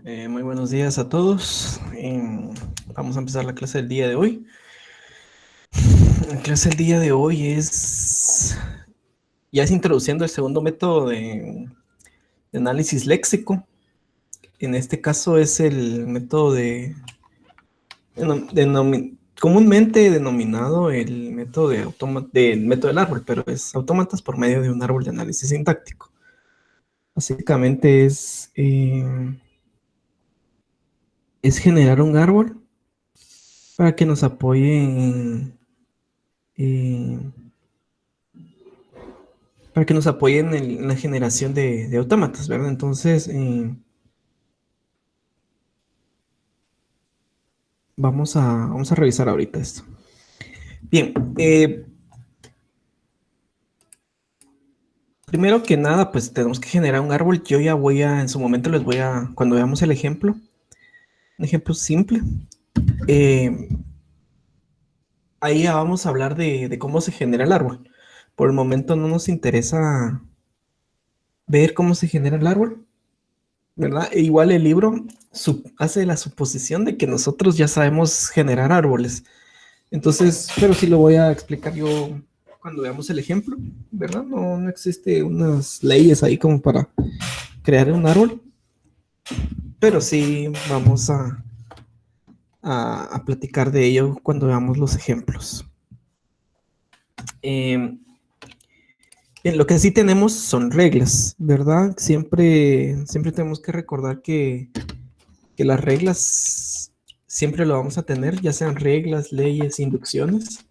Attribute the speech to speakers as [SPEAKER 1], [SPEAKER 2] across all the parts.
[SPEAKER 1] Muy buenos días a todos. Vamos a empezar la clase del día de hoy. La clase del día de hoy ya es introduciendo el segundo método de análisis léxico. En este caso es el método comúnmente denominado el método del método del árbol, pero es autómatas por medio de un árbol de análisis sintáctico. Básicamente es generar un árbol para que nos apoye en, en la generación de autómatas, ¿verdad? Entonces, vamos a revisar ahorita esto. Bien, primero que nada, pues tenemos que generar un árbol. Yo ya en su momento cuando veamos el ejemplo, un ejemplo simple, eh, ahí ya vamos a hablar de cómo se genera el árbol. Por el momento no nos interesa ver cómo se genera el árbol, ¿verdad? E igual el libro hace la suposición de que nosotros ya sabemos generar árboles. Entonces, pero sí lo voy a explicar yo cuando veamos el ejemplo, ¿verdad? No existe unas leyes ahí como para crear un árbol, pero sí vamos a platicar de ello cuando veamos los ejemplos. Bien, lo que sí tenemos son reglas, ¿verdad? Siempre tenemos que recordar que las reglas siempre lo vamos a tener, ya sean reglas, leyes, inducciones.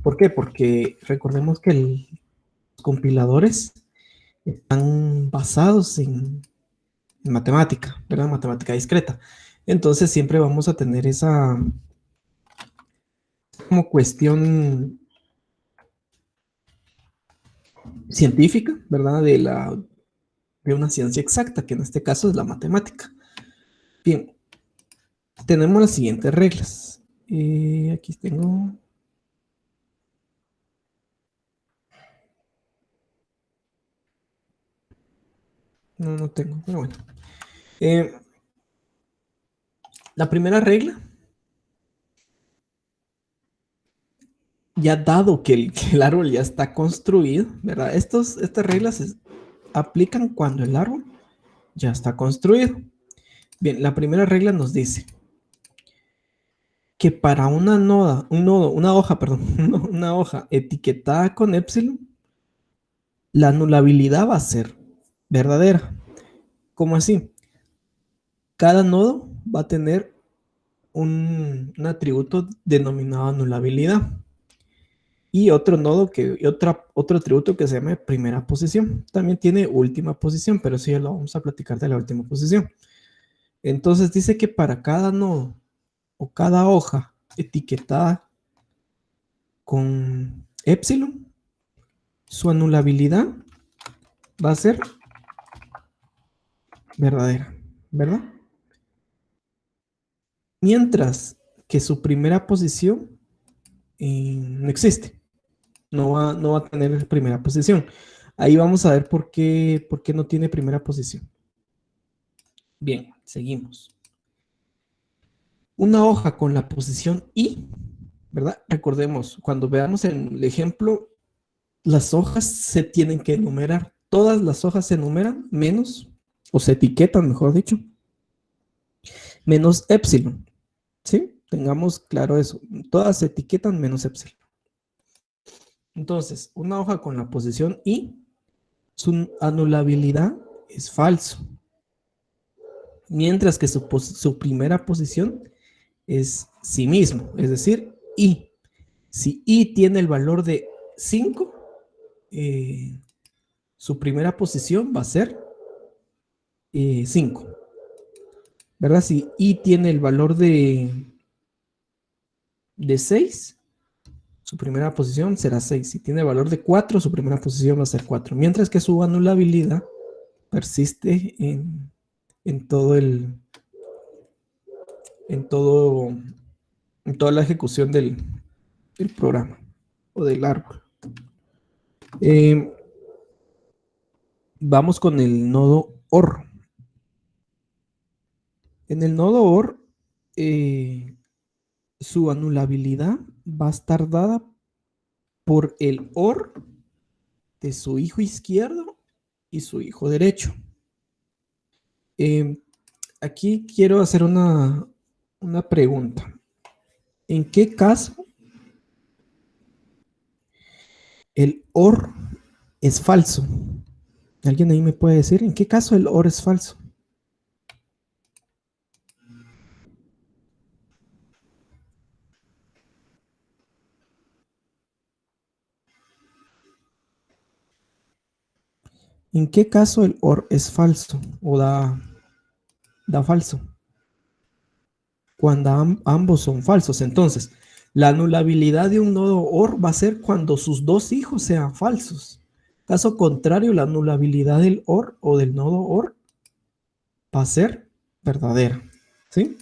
[SPEAKER 1] ¿Por qué? Porque recordemos que los compiladores están basados en matemática, ¿verdad? Matemática discreta. Entonces siempre vamos a tener esa como cuestión científica, ¿verdad? De una ciencia exacta, que en este caso es la matemática. Bien, tenemos las siguientes reglas. Aquí tengo. No tengo, pero bueno. La primera regla, ya dado que el árbol ya está construido, ¿verdad? Estas reglas se aplican cuando el árbol ya está construido. Bien, la primera regla nos dice que para una hoja, perdón, una hoja etiquetada con epsilon, la anulabilidad va a ser verdadera. ¿Cómo así? Cada nodo va a tener un atributo denominado anulabilidad. Y otro atributo que se llama primera posición. También tiene última posición, pero sí ya lo vamos a platicar de la última posición. Entonces dice que para cada nodo o cada hoja etiquetada con epsilon, su anulabilidad va a ser verdadera, ¿verdad? Mientras que su primera posición no existe, no va a tener primera posición. Ahí vamos a ver por qué no tiene primera posición. Bien, seguimos. Una hoja con la posición I, ¿verdad? Recordemos, cuando veamos el ejemplo, las hojas se tienen que enumerar. Todas las hojas se enumeran menos, o se etiquetan, mejor dicho, menos epsilon. ¿Sí? Tengamos claro eso. Todas se etiquetan menos epsilon. Entonces, una hoja con la posición I, su anulabilidad es falso. Mientras que su primera posición es sí mismo, es decir, I. Si I tiene el valor de 5, su primera posición va a ser 5. ¿Verdad? Si I tiene el valor de 6, su primera posición será 6. Si tiene el valor de 4, su primera posición va a ser 4. Mientras que su anulabilidad persiste en todo en todo, en toda la ejecución del programa o del árbol. Vamos con el nodo OR. En el nodo OR, su anulabilidad va a estar dada por el OR de su hijo izquierdo y su hijo derecho. Aquí quiero hacer una pregunta. ¿En qué caso el OR es falso? ¿Alguien ahí me puede decir en qué caso el OR es falso? ¿En qué caso el OR es falso o da falso? Cuando ambos son falsos. Entonces, la anulabilidad de un nodo OR va a ser cuando sus dos hijos sean falsos. Caso contrario, la anulabilidad del OR o del nodo OR va a ser verdadera. ¿Sí?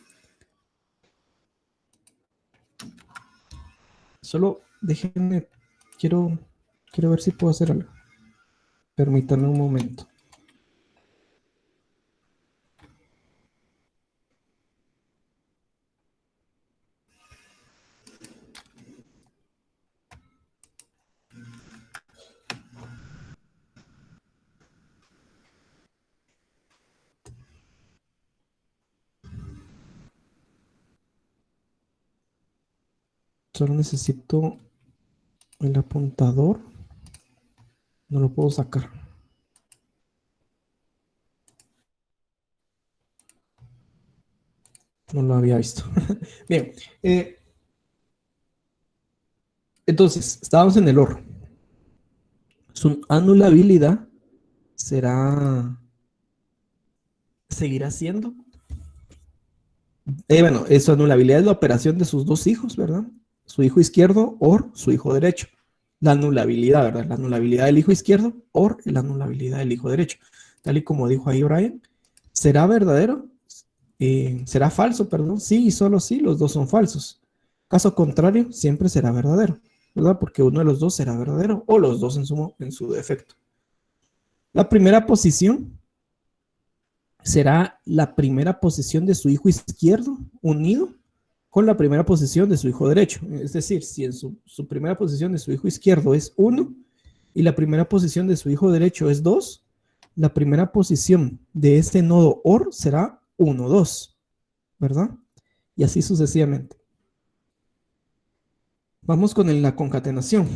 [SPEAKER 1] Solo déjenme, quiero ver si puedo hacer algo. Permítanme un momento. Solo necesito el apuntador. No lo puedo sacar. No lo había visto. Bien. Entonces, estábamos en el OR. Su anulabilidad seguirá siendo. Bueno, su anulabilidad es la operación de sus dos hijos, ¿verdad? Su hijo izquierdo o su hijo derecho. La anulabilidad, ¿verdad? La anulabilidad del hijo izquierdo o la anulabilidad del hijo derecho. Tal y como dijo ahí Brian, ¿será verdadero? ¿Será falso, perdón? Sí y solo sí, los dos son falsos. Caso contrario, siempre será verdadero, ¿verdad? Porque uno de los dos será verdadero o los dos en su defecto. La primera posición será la primera posición de su hijo izquierdo unido con la primera posición de su hijo derecho. Es decir, si en su primera posición de su hijo izquierdo es 1 y la primera posición de su hijo derecho es 2, la primera posición de este nodo OR será 1, 2, ¿verdad? Y así sucesivamente. Vamos con la concatenación.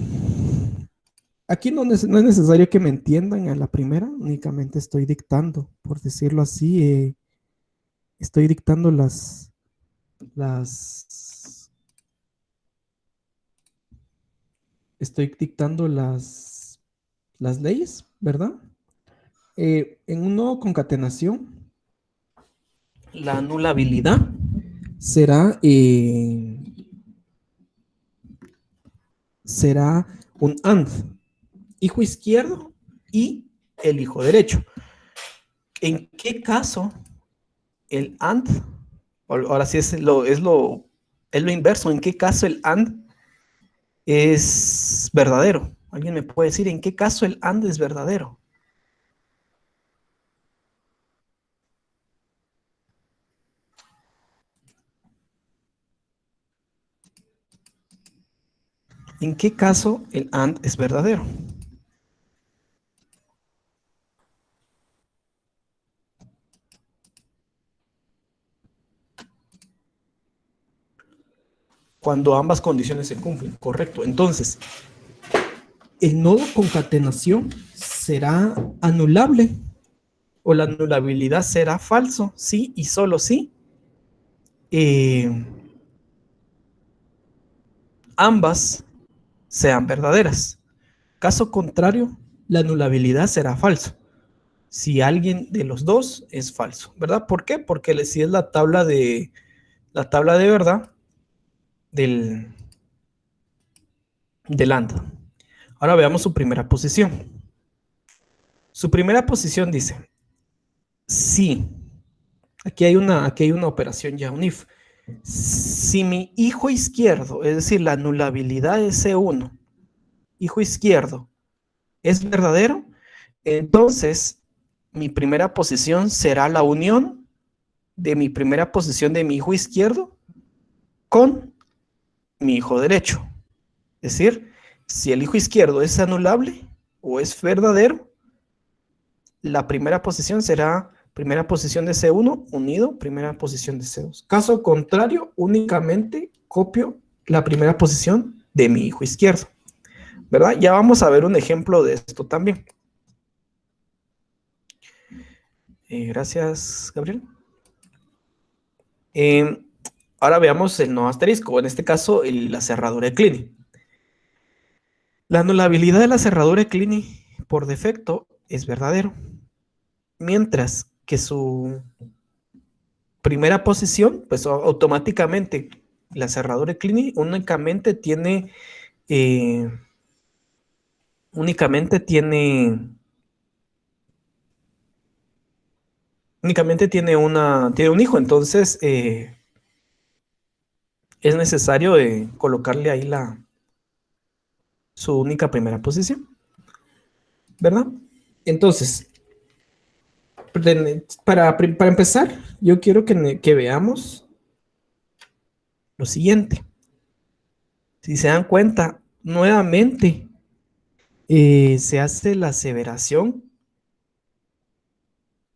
[SPEAKER 1] Aquí no es necesario que me entiendan a la primera, únicamente estoy dictando, por decirlo así, estoy dictando las, estoy dictando las leyes, ¿verdad? En un nodo concatenación, la anulabilidad será, será un AND, hijo izquierdo y el hijo derecho. ¿En qué caso el AND, ahora sí es lo inverso, en qué caso el AND es verdadero? ¿Alguien me puede decir en qué caso el AND es verdadero? ¿En qué caso el AND es verdadero? Cuando ambas condiciones se cumplen, correcto. Entonces, el nodo concatenación será anulable o la anulabilidad será falso, sí y solo sí. Ambas sean verdaderas. Caso contrario, la anulabilidad será falso. Si alguien de los dos es falso, ¿verdad? ¿Por qué? Porque si es la tabla de verdad del, del AND. Ahora veamos su primera posición. Su primera posición dice, sí, aquí hay una operación ya, un if. Si mi hijo izquierdo, es decir, la anulabilidad de C1, hijo izquierdo, es verdadero, entonces mi primera posición será la unión de mi primera posición de mi hijo izquierdo con mi hijo derecho. Es decir, si el hijo izquierdo es anulable o es verdadero, la primera posición será primera posición de C1 unido primera posición de C2. Caso contrario, únicamente copio la primera posición de mi hijo izquierdo, ¿verdad? Ya vamos a ver un ejemplo de esto también. Gracias, Gabriel. Ahora veamos el no asterisco, en este caso la cerradura de Kleene. La anulabilidad de la cerradura de Kleene por defecto es verdadero, mientras que su primera posición, pues automáticamente la cerradura de Kleene eh, únicamente tiene, tiene un hijo, entonces es necesario colocarle ahí su única primera posición, ¿verdad? Entonces, para empezar, yo quiero que veamos lo siguiente. Si se dan cuenta, nuevamente se hace la aseveración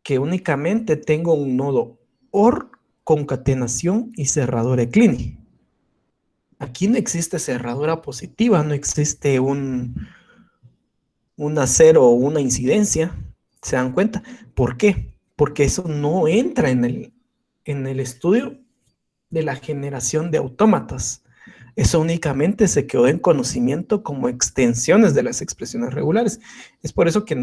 [SPEAKER 1] que únicamente tengo un nodo OR, concatenación y cerradura Kleene. Aquí no existe cerradura positiva, no existe una cero o una incidencia. ¿Se dan cuenta? ¿Por qué? Porque eso no entra en el estudio de la generación de autómatas. Eso únicamente se quedó en conocimiento como extensiones de las expresiones regulares. Es por eso que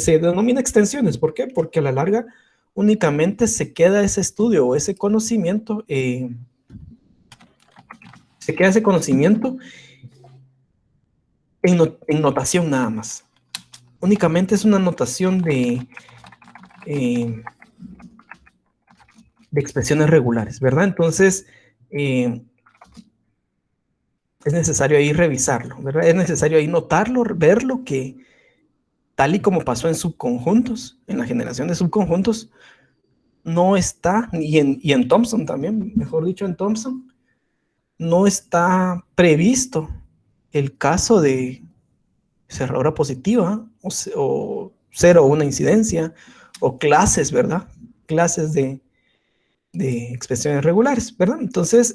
[SPEAKER 1] se denomina extensiones. ¿Por qué? Porque a la larga únicamente se queda ese estudio o ese conocimiento, se queda ese conocimiento en notación nada más. Únicamente es una notación eh, de expresiones regulares, ¿verdad? Entonces, es necesario ahí revisarlo, ¿verdad? Es necesario ahí notarlo, verlo, que tal y como pasó en subconjuntos, en la generación de subconjuntos, no está, y en Thompson también, mejor dicho, en Thompson, no está previsto el caso de cerradura positiva o cero o una incidencia o clases, ¿verdad? Clases de expresiones regulares, ¿verdad? Entonces,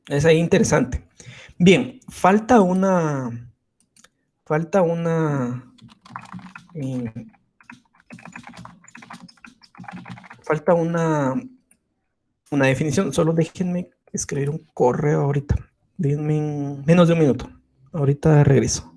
[SPEAKER 1] es ahí interesante. Bien, falta eh, falta una definición. Solo déjenme escribir un correo ahorita. Denme menos de un minuto. Ahorita regreso.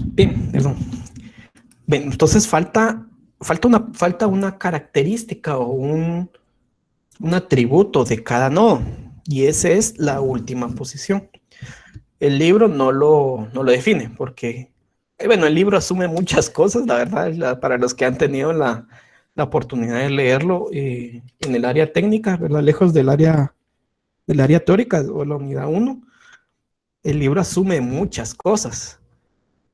[SPEAKER 1] Bien, perdón. Bien, entonces falta una característica o un atributo de cada nodo, y esa es la última posición. El libro no lo define, porque, bueno, el libro asume muchas cosas, la verdad, para los que han tenido la oportunidad de leerlo en el área técnica, ¿verdad? Lejos del área teórica o la unidad uno, el libro asume muchas cosas.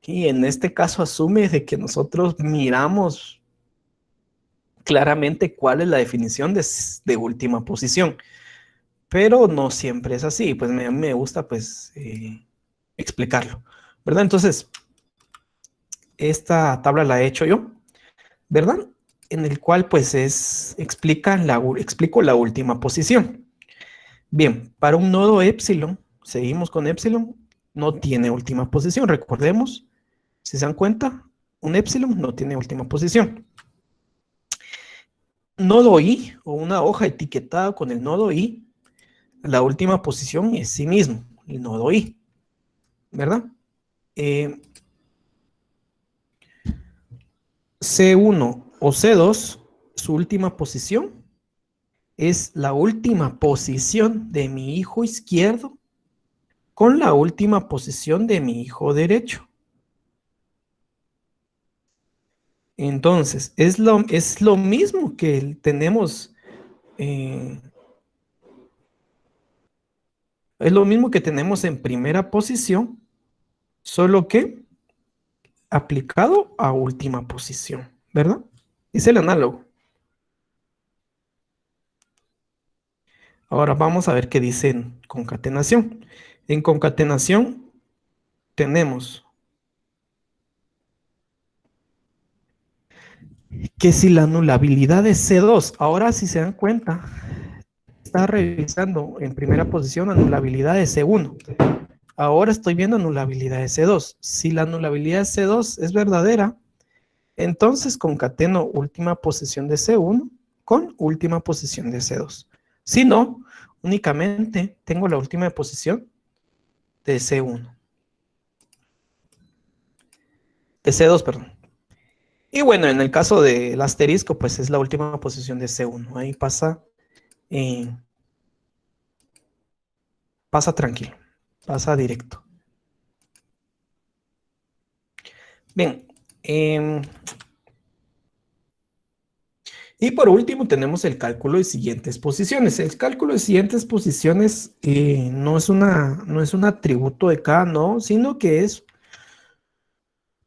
[SPEAKER 1] Y en este caso asume de que nosotros miramos claramente cuál es la definición de última posición, pero no siempre es así, pues me gusta pues explicarlo, ¿verdad? Entonces, esta tabla la he hecho yo, ¿verdad? En el cual pues explico la última posición. Bien, para un nodo epsilon, seguimos con epsilon, no tiene última posición, recordemos, si se dan cuenta, un epsilon no tiene última posición. Nodo i o una hoja etiquetada con el nodo i, la última posición es sí mismo, el nodo i, ¿verdad? C1 o C2, su última posición es la última posición de mi hijo izquierdo con la última posición de mi hijo derecho. Entonces, es lo mismo que tenemos, es lo mismo que tenemos en primera posición, solo que aplicado a última posición, ¿verdad? Es el análogo. Ahora vamos a ver qué dice en concatenación. En concatenación tenemos que si la anulabilidad es C2, ahora si se dan cuenta, está revisando en primera posición anulabilidad de C1. Ahora estoy viendo anulabilidad de C2. Si la anulabilidad de C2 es verdadera, entonces concateno última posición de C1 con última posición de C2. Si no, únicamente tengo la última posición de C1. De C2, perdón. Y bueno, en el caso del asterisco, pues es la última posición de C1. Ahí eh, pasa tranquilo, pasa directo. Bien, y por último tenemos el cálculo de siguientes posiciones. El cálculo de siguientes posiciones no es un atributo de cada nodo, sino que es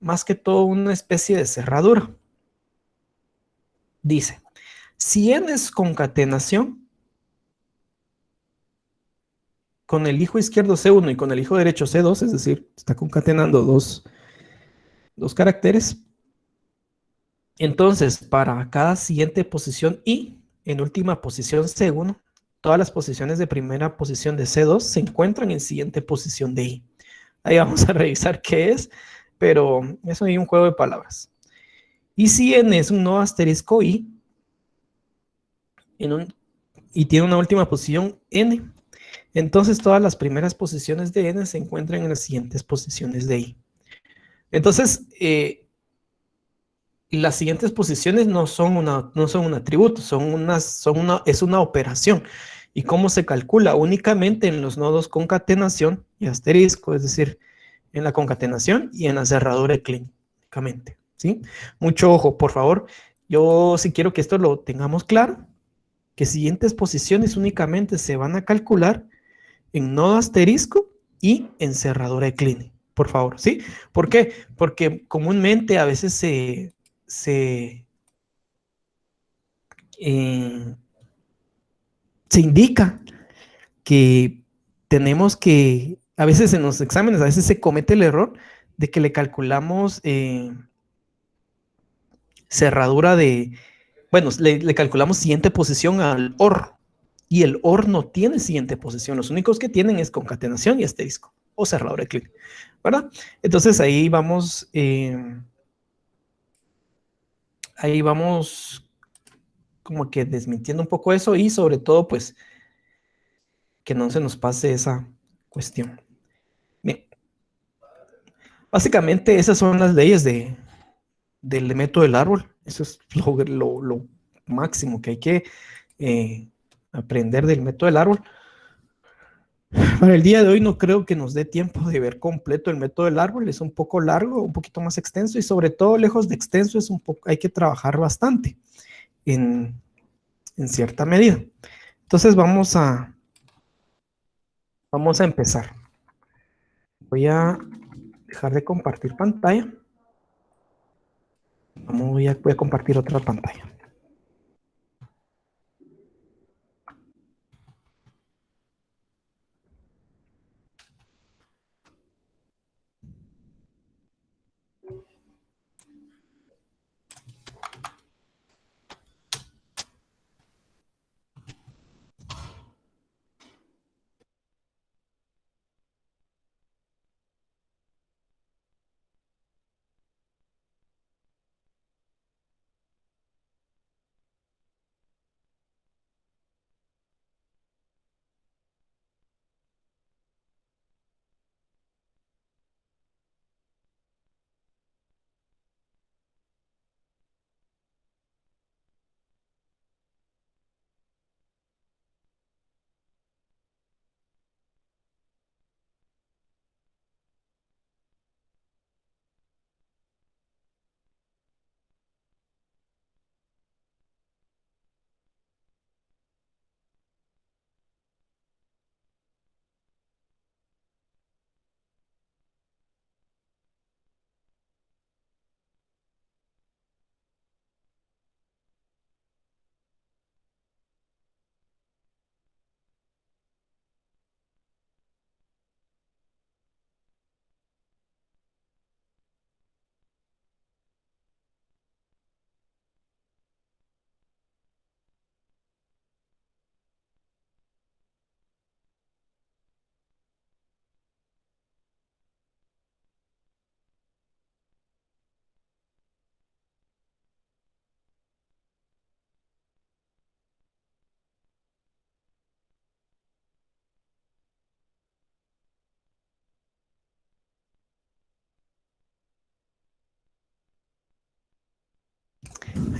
[SPEAKER 1] más que todo una especie de cerradura. Dice, si n es concatenación con el hijo izquierdo C1 y con el hijo derecho C2, es decir, está concatenando dos caracteres, entonces para cada siguiente posición y en última posición C1, todas las posiciones de primera posición de C2 se encuentran en siguiente posición de I. Ahí vamos a revisar qué es, pero eso es un juego de palabras. Y si n es un nodo asterisco I y tiene una última posición n, entonces todas las primeras posiciones de n se encuentran en las siguientes posiciones de I. Entonces, las siguientes posiciones no son un atributo, es una operación. ¿Y cómo se calcula? Únicamente en los nodos concatenación y asterisco, es decir, en la concatenación y en la cerradura clínicamente, ¿sí? Mucho ojo, por favor. Yo sí quiero que esto lo tengamos claro, que siguientes posiciones únicamente se van a calcular en nodo asterisco y en cerradura clínica, por favor, ¿sí? ¿Por qué? Porque comúnmente a veces se, eh, se indica que tenemos que, a veces en los exámenes, a veces se comete el error de que le calculamos cerradura bueno, le calculamos siguiente posición al OR, y el OR no tiene siguiente posición, los únicos que tienen es concatenación y asterisco, o cerradura de clic, ¿verdad? Entonces ahí vamos como que desmintiendo un poco eso, y sobre todo, pues, que no se nos pase esa cuestión. Bien. Básicamente esas son las leyes del método del árbol. Eso es lo máximo que hay que aprender del método del árbol. Para el día de hoy no creo que nos dé tiempo de ver completo el método del árbol. Es un poco largo, un poquito más extenso y sobre todo lejos de extenso es un poco, hay que trabajar bastante en, en cierta medida. Entonces vamos a empezar. Voy a dejar de compartir pantalla. Voy a compartir otra pantalla.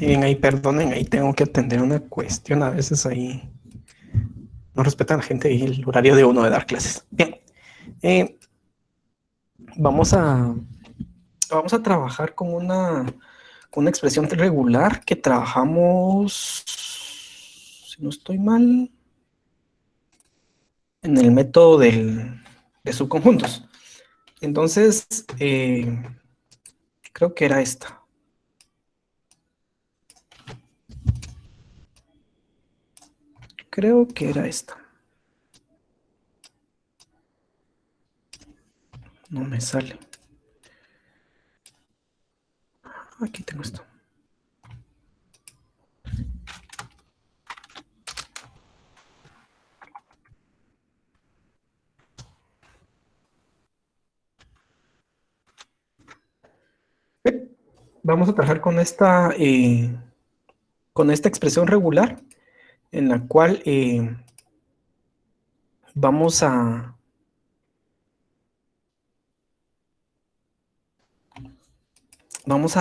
[SPEAKER 1] Bien, ahí perdonen, ahí tengo que atender una cuestión. A veces ahí no respetan a la gente y el horario de uno de dar clases. Bien, eh, vamos a, vamos a trabajar con una expresión regular que trabajamos, si no estoy mal, en el método de subconjuntos. Entonces, creo que era esta. Creo que era esta. No me sale. Aquí tengo esto. Vamos a trabajar con esta expresión regular en la cual vamos a vamos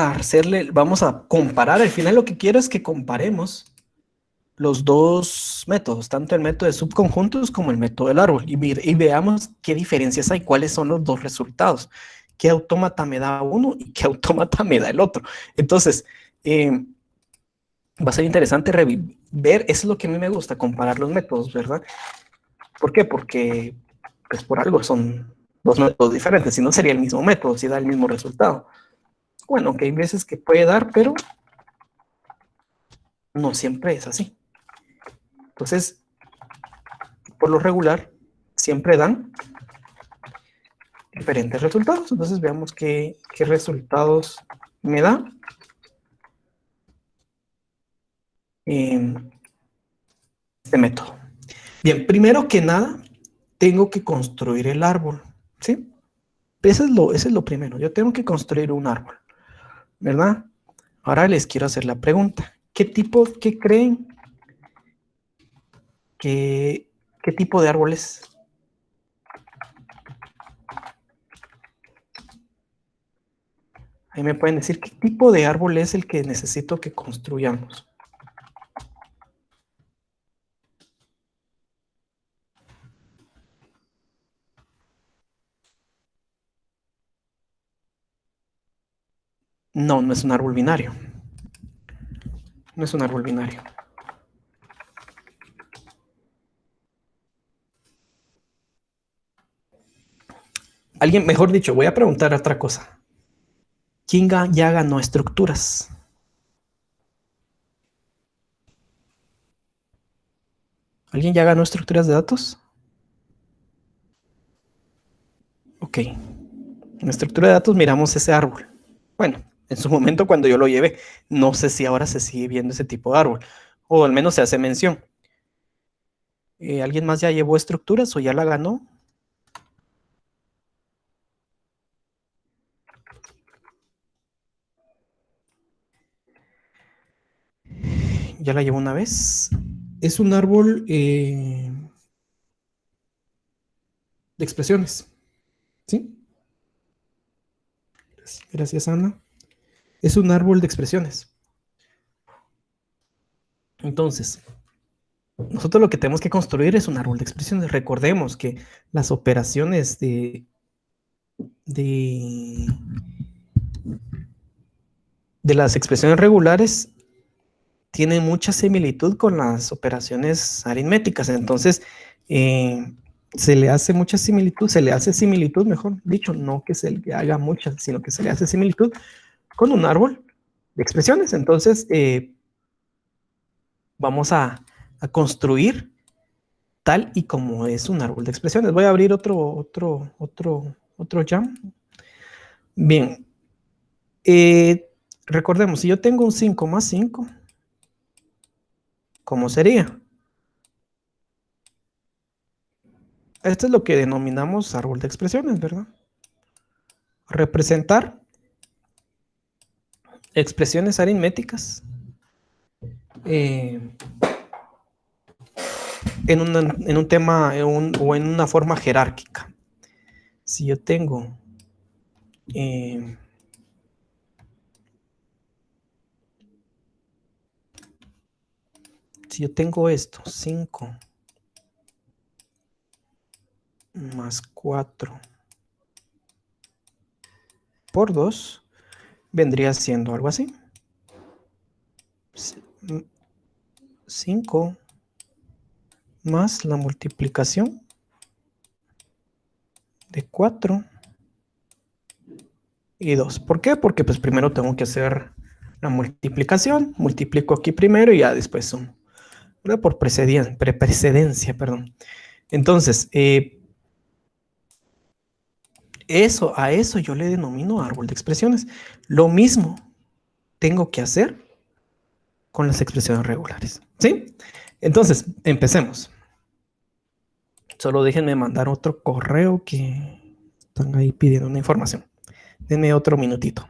[SPEAKER 1] a comparar. Al final lo que quiero es que comparemos los dos métodos, tanto el método de subconjuntos como el método del árbol, y veamos qué diferencias hay, cuáles son los dos resultados, qué autómata me da uno y qué autómata me da el otro. Entonces, va a ser interesante ver, eso es lo que a mí me gusta, comparar los métodos, ¿verdad? ¿Por qué? Porque, pues por algo son dos métodos diferentes, si no sería el mismo método, si da el mismo resultado. Bueno, que hay veces que puede dar, pero no siempre es así. Entonces, por lo regular, siempre dan diferentes resultados. Entonces, veamos qué resultados me da este método. Bien, primero que nada, tengo que construir el árbol, ¿sí? Eso es lo primero. Yo tengo que construir un árbol, ¿verdad? Ahora les quiero hacer la pregunta. ¿Qué creen? ¿Qué tipo de árboles? Ahí me pueden decir qué tipo de árbol es el que necesito que construyamos. No, no es un árbol binario. No es un árbol binario. Alguien, mejor dicho, voy a preguntar otra cosa. ¿Quién ya ganó estructuras? ¿Alguien ya ganó estructuras de datos? Ok. En estructura de datos miramos ese árbol. Bueno, en su momento cuando yo lo llevé, no sé si ahora se sigue viendo ese tipo de árbol, o al menos se hace mención. ¿Alguien más ya llevó estructuras o ya la ganó? Ya la llevó una vez. Es un árbol de expresiones. ¿Sí? Gracias, Ana. Es un árbol de expresiones. Entonces, nosotros lo que tenemos que construir es un árbol de expresiones. Recordemos que las operaciones de, de las expresiones regulares tienen mucha similitud con las operaciones aritméticas. Entonces, se le hace mucha similitud, se le hace similitud, mejor dicho, no que se le haga mucha, sino que se le hace similitud con un árbol de expresiones. Entonces, vamos a construir tal y como es un árbol de expresiones. Voy a abrir otro jam. Bien, recordemos, si yo tengo un 5 más 5, ¿cómo sería? Esto es lo que denominamos árbol de expresiones, ¿verdad? Representar expresiones aritméticas eh, en un tema o en una forma jerárquica. Si yo tengo eh, si yo tengo esto, 5 más 4 por 2, vendría siendo algo así. 5 más la multiplicación de 4 y 2. ¿Por qué? Porque pues primero tengo que hacer la multiplicación, multiplico aquí primero y ya después sumo, ¿verdad? Por precedencia, perdón. Entonces, a eso yo le denomino árbol de expresiones. Lo mismo tengo que hacer con las expresiones regulares, ¿sí? Entonces, empecemos. Solo déjenme mandar otro correo que están ahí pidiendo una información. Denme otro minutito.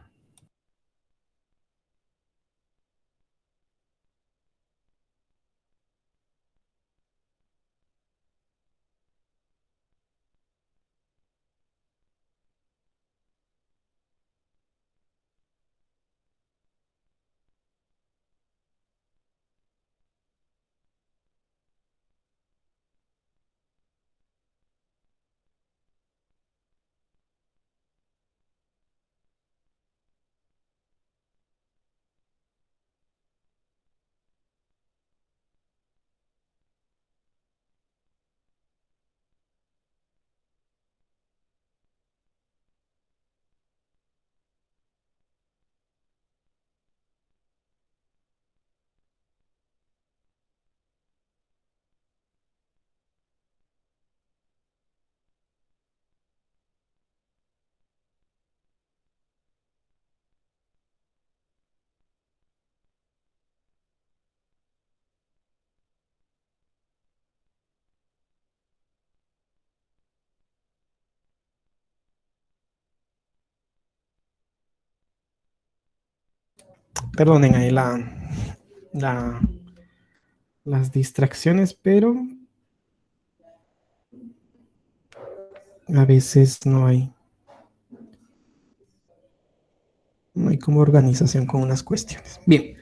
[SPEAKER 1] Perdonen ahí la, las distracciones, pero a veces no hay No hay como organización con unas cuestiones. Bien.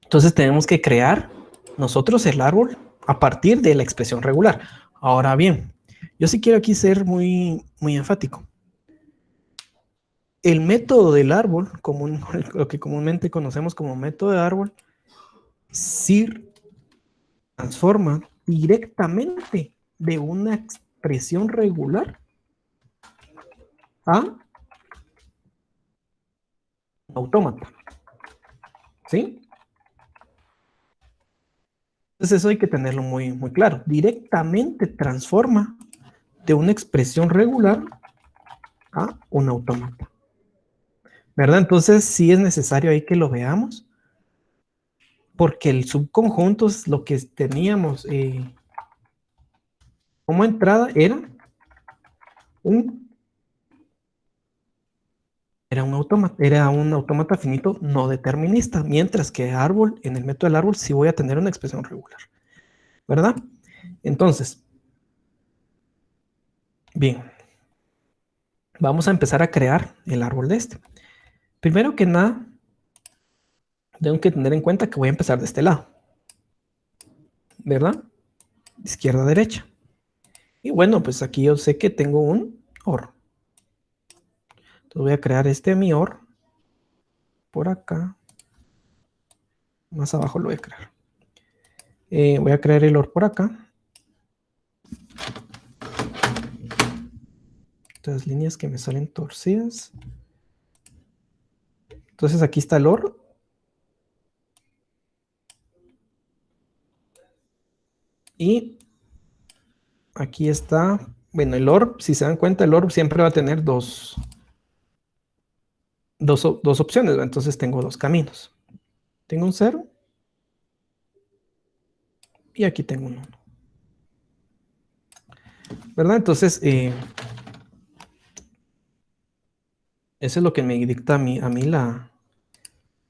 [SPEAKER 1] Entonces tenemos que crear nosotros el árbol a partir de la expresión regular. Ahora bien, yo sí quiero aquí ser muy enfático. El método del árbol, lo que comúnmente conocemos como método de árbol, sí transforma directamente de una expresión regular a un autómata. ¿Sí? Entonces eso hay que tenerlo muy claro. Directamente transforma de una expresión regular a un autómata. ¿Verdad? Entonces sí es necesario ahí que lo veamos, porque el subconjunto es lo que teníamos como entrada un, era un autómata finito no determinista, mientras que árbol, en el método del árbol sí voy a tener una expresión regular, ¿verdad? Entonces, bien, vamos a empezar a crear el árbol de este. Primero que nada, tengo que tener en cuenta que voy a empezar de este lado, ¿verdad? Izquierda a derecha. Y bueno, pues aquí yo sé que tengo un OR. Entonces voy a crear mi OR por acá. Más abajo lo voy a crear. Voy a crear el OR por acá. Estas líneas que me salen torcidas. Entonces aquí está el OR. Y aquí está, bueno, el OR, si se dan cuenta, el OR siempre va a tener dos opciones, ¿verdad? Entonces tengo dos caminos. Tengo un 0 y aquí tengo un 1. ¿Verdad? Entonces, eso es lo que me dicta a mí la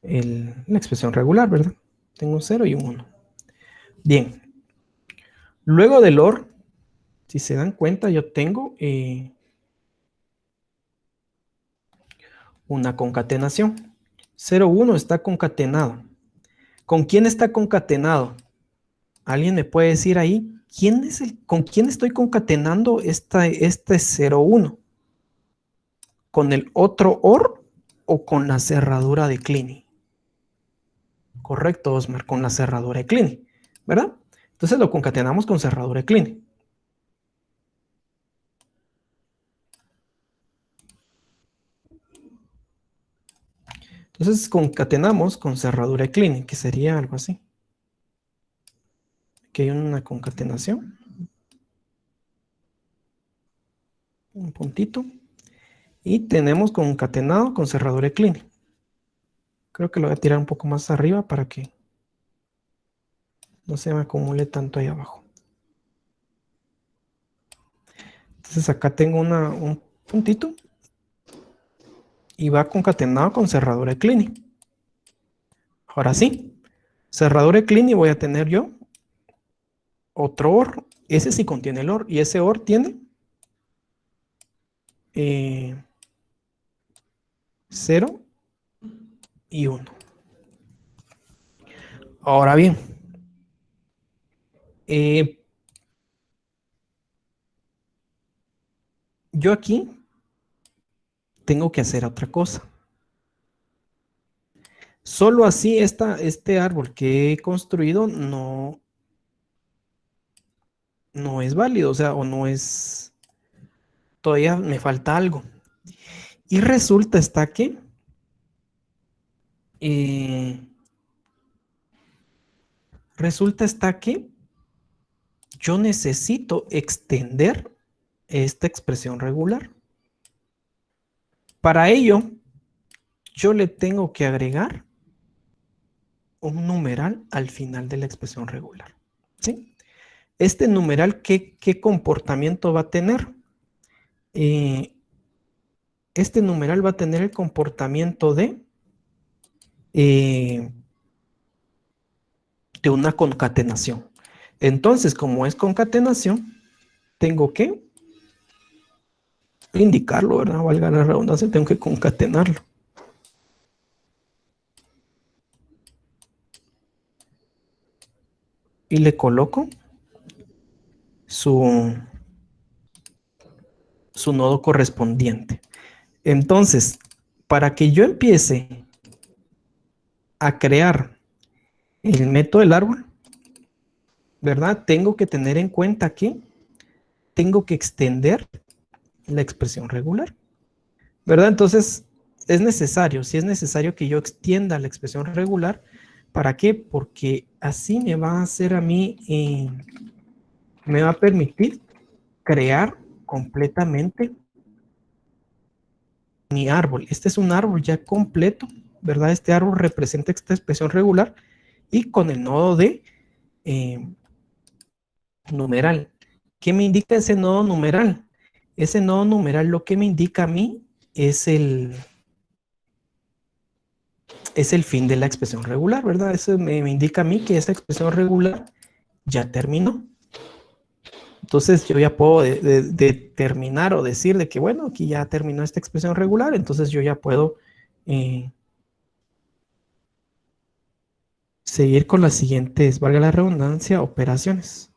[SPEAKER 1] expresión regular, ¿verdad? Tengo un 0 y un 1. Bien. Luego del OR, si se dan cuenta, yo tengo una concatenación. 0, 1 está concatenado. ¿Con quién está concatenado? ¿Alguien me puede decir ahí con quién estoy concatenando este 0, 1? ¿Con el otro OR o con la cerradura de Kleene? Correcto, Osmar, con la cerradura de Kleene, ¿verdad? Entonces lo concatenamos con cerradura de Kleene. Entonces concatenamos con cerradura de Kleene, que sería algo así. Aquí hay una concatenación. Un puntito. Y tenemos concatenado con cerradura de Kleene. Creo que lo voy a tirar un poco más arriba para que no se me acumule tanto ahí abajo. Entonces acá tengo un puntito y va concatenado con cerradura de Kleene. Ahora sí, cerradura de Kleene voy a tener yo otro OR. Ese sí contiene el OR y ese OR tiene 0 y 1. Ahora bien, yo aquí tengo que hacer otra cosa. Solo así este árbol que he construido no es válido, o sea, o no es, todavía me falta algo. Y resulta eh, que yo necesito extender esta expresión regular. Para ello, yo le tengo que agregar un numeral al final de la expresión regular. ¿Sí? Este numeral, ¿qué comportamiento va a tener? Este numeral va a tener el comportamiento de una concatenación. Entonces, como es concatenación, tengo que indicarlo, ¿verdad? Valga la redundancia, tengo que concatenarlo. Y le coloco su nodo correspondiente. Entonces, para que yo empiece a crear el método del árbol, ¿verdad? Tengo que tener en cuenta que tengo que extender la expresión regular, ¿verdad? Entonces, es necesario, si es necesario que yo extienda la expresión regular. ¿Para qué? Porque así me va a hacer a mí, me va a permitir crear completamente mi árbol. Este es un árbol ya completo, ¿verdad? Este árbol representa esta expresión regular y con el nodo de numeral. ¿Qué me indica ese nodo numeral? Ese nodo numeral lo que me indica a mí es el fin de la expresión regular, ¿verdad? Eso me indica a mí que esa expresión regular ya terminó. Entonces yo ya puedo determinar o decir de que, bueno, aquí ya terminó esta expresión regular, entonces yo ya puedo seguir con las siguientes, valga la redundancia, operaciones.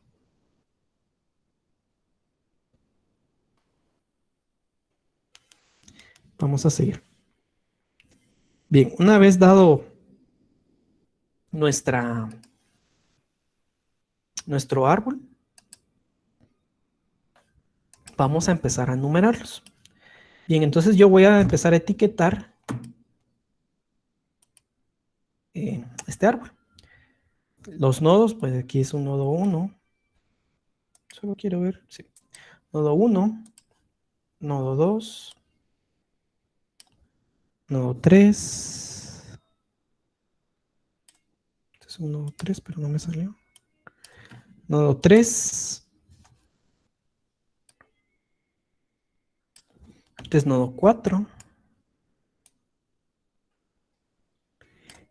[SPEAKER 1] Vamos a seguir. Bien, una vez dado nuestro árbol, vamos a empezar a numerarlos. Bien, entonces yo voy a empezar a etiquetar este árbol. Los nodos, pues aquí es un nodo 1. Solo quiero ver, sí. Nodo 1, nodo 2, nodo 3. Este es un nodo 3, pero no me salió. Nodo 3. Este es nodo 4.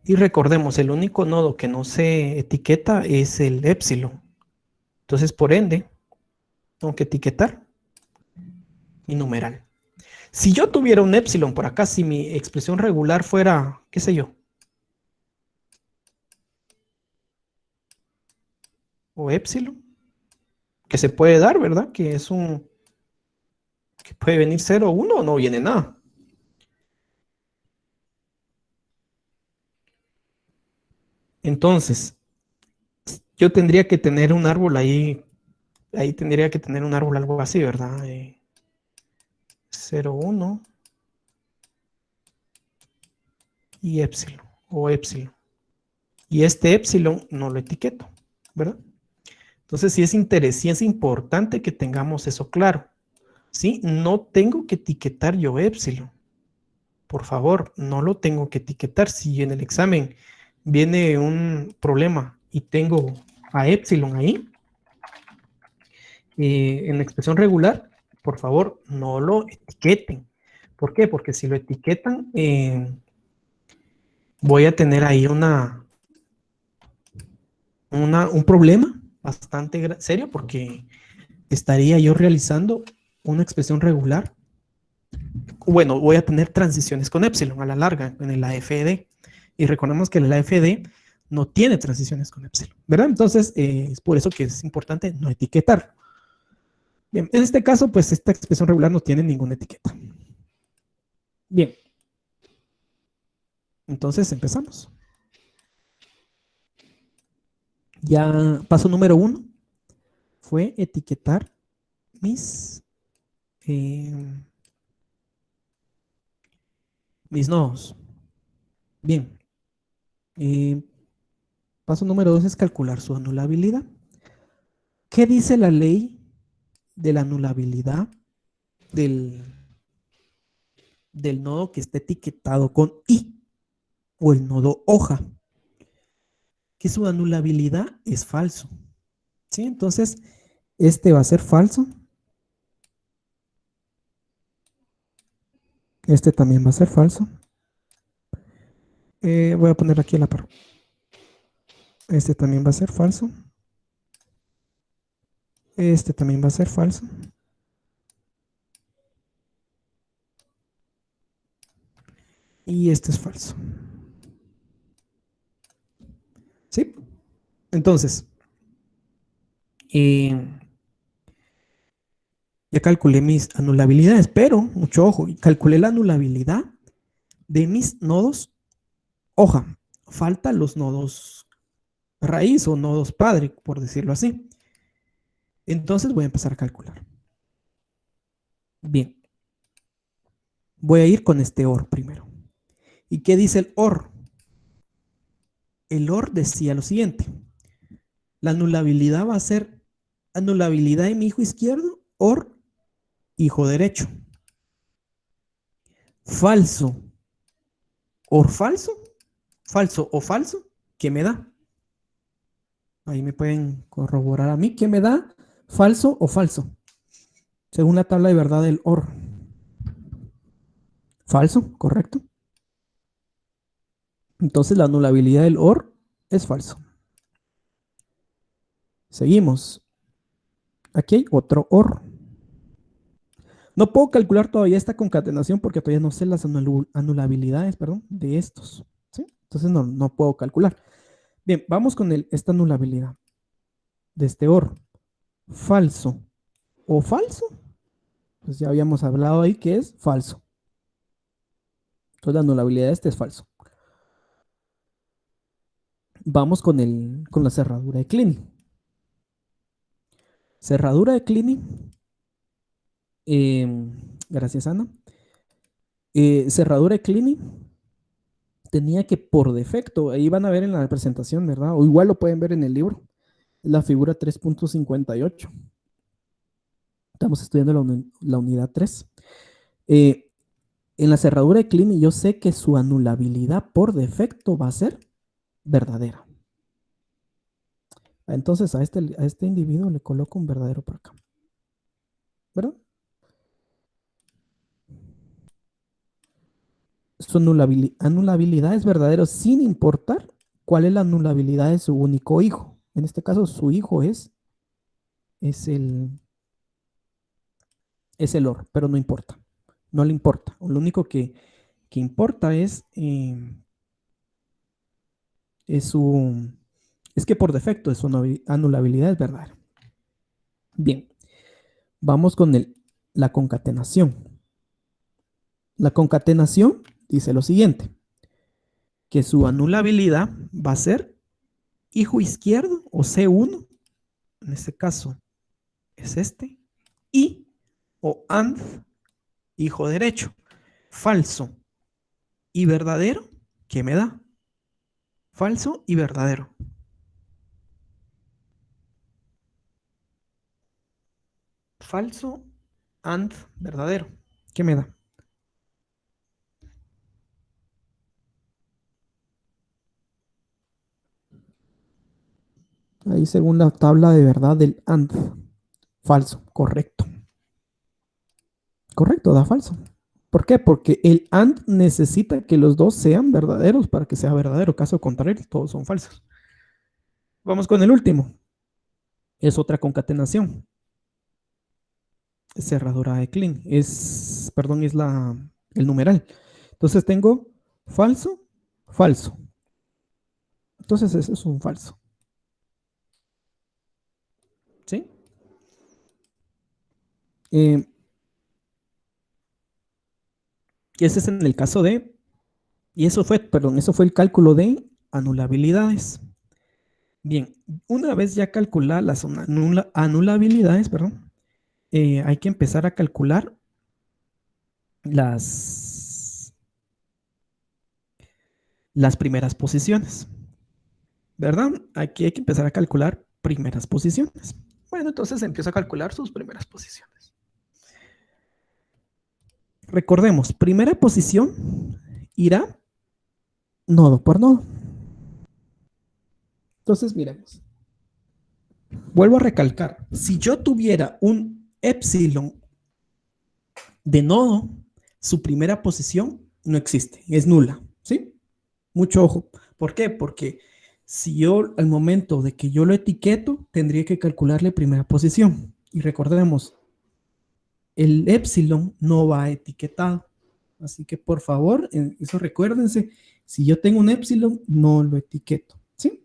[SPEAKER 1] Y recordemos, el único nodo que no se etiqueta es el épsilon. Entonces, por ende, tengo que etiquetar mi numeral. Si yo tuviera un épsilon por acá, si mi expresión regular fuera, qué sé yo, o épsilon, que se puede dar, ¿verdad? Que es que puede venir 0 o 1 o no viene nada. Entonces, yo tendría que tener un árbol ahí tendría que tener un árbol algo así, ¿verdad? 0, 1 y épsilon, o épsilon. Y este épsilon no lo etiqueto, ¿verdad? Entonces, sí es importante que tengamos eso claro. ¿Sí? No tengo que etiquetar yo épsilon. Por favor, no lo tengo que etiquetar. Si en el examen viene un problema y tengo a épsilon ahí, en la expresión regular, por favor, no lo etiqueten. ¿Por qué? Porque si lo etiquetan, voy a tener ahí un problema bastante serio porque estaría yo realizando una expresión regular. Bueno, voy a tener transiciones con epsilon a la larga en el AFD. Y recordemos que el AFD no tiene transiciones con epsilon, ¿verdad? Entonces, es por eso que es importante no etiquetar. Bien, en este caso, pues esta expresión regular no tiene ninguna etiqueta. Bien, entonces empezamos. Ya paso número 1 fue etiquetar eh, mis nodos. Bien, eh, paso número 2 es calcular su anulabilidad. ¿Qué dice la ley de la anulabilidad del, del nodo que está etiquetado con I o el nodo hoja? Que su anulabilidad es falso. ¿Sí? Entonces, este va a ser falso. Este también va a ser falso. Voy a poner aquí a la par. Este también va a ser falso. Este también va a ser falso. y este es falso. ¿Sí? Entonces, ya calculé mis anulabilidades, pero, mucho ojo, calculé la anulabilidad de mis nodos hoja. Faltan los nodos raíz o nodos padre, por decirlo así. Entonces voy a empezar a calcular. Bien, voy a ir con este OR primero. ¿Y qué dice el OR? El OR decía lo siguiente. La anulabilidad va a ser anulabilidad de mi hijo izquierdo, OR hijo derecho. Falso, OR falso, falso o falso, ¿qué me da? Ahí me pueden corroborar a mí, ¿qué me da? Falso o falso, según la tabla de verdad del OR. Falso, correcto. Entonces la anulabilidad del OR es falso. Seguimos. Aquí hay otro OR. No puedo calcular todavía esta concatenación porque todavía no sé las anulabilidades, perdón, de estos. ¿Sí? Entonces no puedo calcular. Bien, vamos con esta anulabilidad de este OR. Falso o falso. Pues ya habíamos hablado ahí que es falso. Entonces la anulabilidad de este es falso. Vamos con la cerradura de Kleene. Cerradura de Kleene. Gracias, Ana. Cerradura de Kleene tenía que por defecto, ahí van a ver en la presentación, ¿verdad? O igual lo pueden ver en el libro, la figura 3.58. Estamos estudiando la unidad 3. En la cerradura de Kleene yo sé que su anulabilidad por defecto va a ser verdadera. Entonces a este individuo le coloco un verdadero por acá. ¿Verdad? Su anulabilidad es verdadero sin importar cuál es la anulabilidad de su único hijo. En este caso, su hijo es el OR, pero no importa. No le importa. Lo único que importa es que por defecto su anulabilidad es verdadera. Bien, vamos con la concatenación. La concatenación dice lo siguiente, que su anulabilidad va a ser hijo izquierdo o C1, en este caso es este, y o AND, hijo derecho. Falso y verdadero, ¿qué me da? Falso y verdadero. Falso and verdadero. ¿Qué me da? Ahí según la tabla de verdad del AND. Falso, correcto. Correcto, da falso. ¿Por qué? Porque el AND necesita que los dos sean verdaderos para que sea verdadero. Caso contrario, todos son falsos. Vamos con el último. Es otra concatenación. Cerradura de Kleene. Es el numeral. Entonces tengo falso, falso. Entonces eso es un falso. ¿Sí? Ese es en el caso de, y eso fue el cálculo de anulabilidades. Bien, una vez ya calculadas las anulabilidades, hay que empezar a calcular las primeras posiciones, ¿verdad? Aquí hay que empezar a calcular primeras posiciones. Bueno, entonces empiezo a calcular sus primeras posiciones. Recordemos, primera posición irá nodo por nodo. Entonces, miremos. Vuelvo a recalcar, si yo tuviera un epsilon de nodo, su primera posición no existe, es nula, ¿sí? Mucho ojo. ¿Por qué? Porque si yo al momento de que yo lo etiqueto, tendría que calcularle primera posición. Y recordemos, el epsilon no va etiquetado. Así que por favor, eso recuérdense, si yo tengo un épsilon, no lo etiqueto, ¿sí?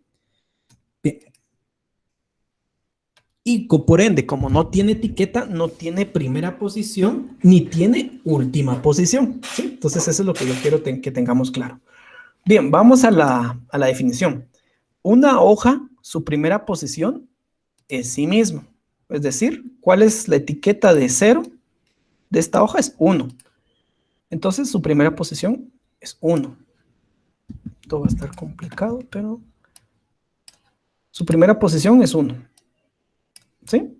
[SPEAKER 1] Bien. Y por ende, como no tiene etiqueta, no tiene primera posición, ni tiene última posición, ¿sí? Entonces eso es lo que yo quiero que tengamos claro. Bien, vamos a la definición. Una hoja, su primera posición es sí mismo. Es decir, ¿cuál es la etiqueta de 0 de esta hoja? Es 1. Entonces su primera posición es 1. Esto va a estar complicado, pero su primera posición es 1. ¿Sí?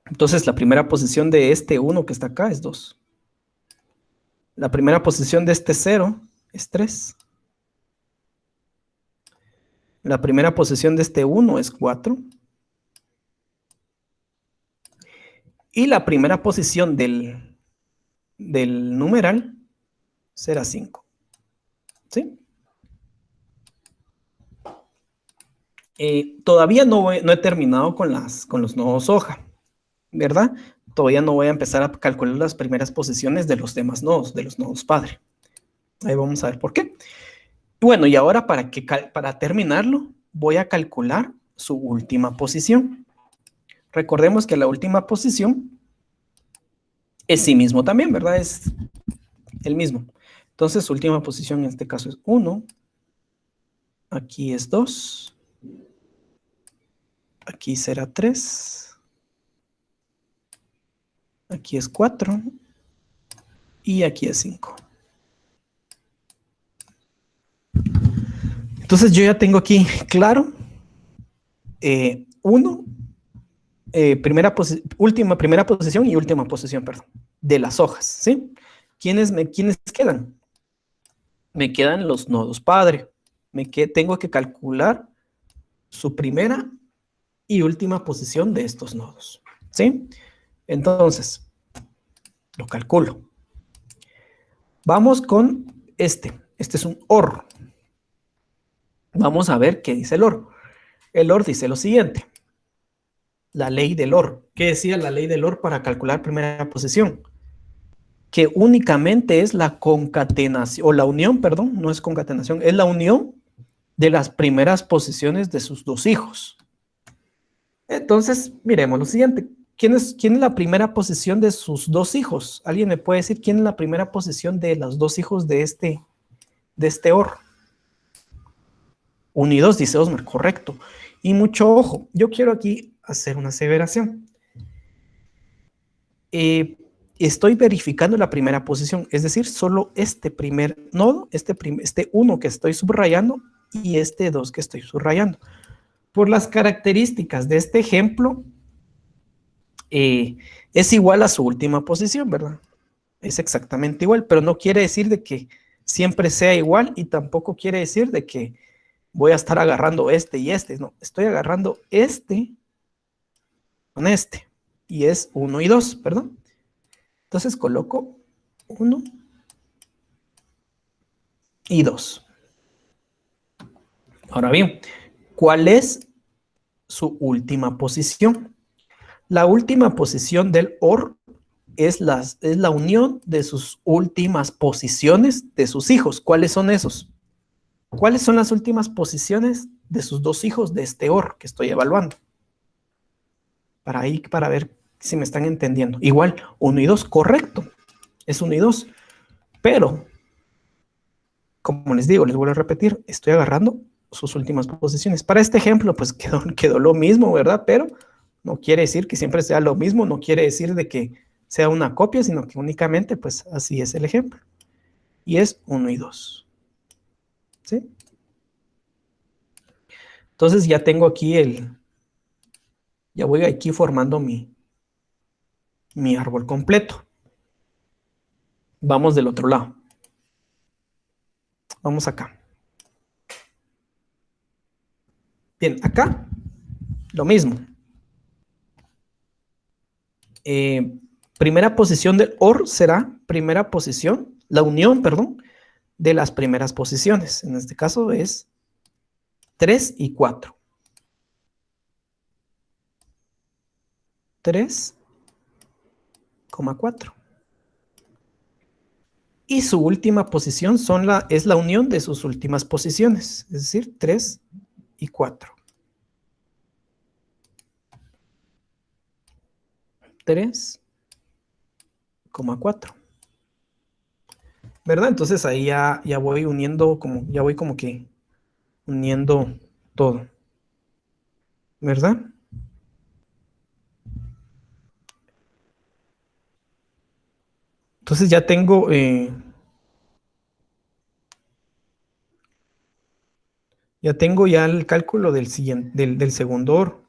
[SPEAKER 1] Entonces la primera posición de este 1 que está acá es 2. La primera posición de este 0 es 3. La primera posición de este 1 es 4. Y la primera posición del numeral será 5. ¿Sí? Todavía no he terminado con los nodos hoja, ¿verdad? Todavía no voy a empezar a calcular las primeras posiciones de los demás nodos, de los nodos padre. Ahí vamos a ver por qué. Bueno, y ahora para terminarlo, voy a calcular su última posición. Recordemos que la última posición es sí mismo también, ¿verdad? Es el mismo. Entonces, su última posición en este caso es 1. Aquí es 2. Aquí será 3. Aquí es 4. Y aquí es 5. Entonces, yo ya tengo aquí claro 1, primera posición y última posición, perdón, de las hojas, ¿sí? ¿Quiénes quedan? Me quedan los nodos padre. Tengo que calcular su primera y última posición de estos nodos, ¿sí? Entonces, lo calculo. Vamos con este. Este es un OR. Vamos a ver qué dice el OR. El OR dice lo siguiente. La ley del OR. ¿Qué decía la ley del OR para calcular primera posición? Que únicamente es la concatenación, o la unión, perdón, no es concatenación, es la unión de las primeras posiciones de sus dos hijos. Entonces, miremos lo siguiente. ¿Quién es la primera posición de sus dos hijos? ¿Alguien me puede decir quién es la primera posición de los dos hijos de este OR? 1 y 2, dice Osmar, correcto. Y mucho ojo, yo quiero aquí hacer una aseveración. Estoy verificando la primera posición, es decir, solo este primer nodo, este 1 que estoy subrayando y este 2 que estoy subrayando. Por las características de este ejemplo, es igual a su última posición, ¿verdad? Es exactamente igual, pero no quiere decir de que siempre sea igual y tampoco quiere decir de que voy a estar agarrando este y este. No, estoy agarrando este con este y es 1 y 2, perdón. Entonces coloco 1 y 2. Ahora bien, ¿cuál es su última posición? La última posición del OR es la unión de sus últimas posiciones de sus hijos. ¿Cuáles son esos? ¿Cuáles son las últimas posiciones de sus dos hijos de este OR que estoy evaluando? Para ver si me están entendiendo. Igual, 1 y 2, correcto. Es 1 y 2. Pero, como les digo, les vuelvo a repetir, estoy agarrando sus últimas posiciones. Para este ejemplo, pues quedó lo mismo, ¿verdad? Pero no quiere decir que siempre sea lo mismo, no quiere decir de que sea una copia, sino que únicamente, pues así es el ejemplo. Y es 1 y 2. ¿Sí? Entonces ya tengo aquí ya voy aquí formando mi árbol completo. Vamos del otro lado. Vamos acá. Bien, acá lo mismo. Primera posición del OR será primera posición, la unión, perdón, de las primeras posiciones. En este caso es 3 y 4. 3,4. Y su última posición es la unión de sus últimas posiciones, es decir, 3 y 4. 3,4. ¿Verdad? Entonces ahí ya voy uniendo, ya voy como que uniendo todo. ¿Verdad? Entonces ya tengo ya el cálculo del segundo oro.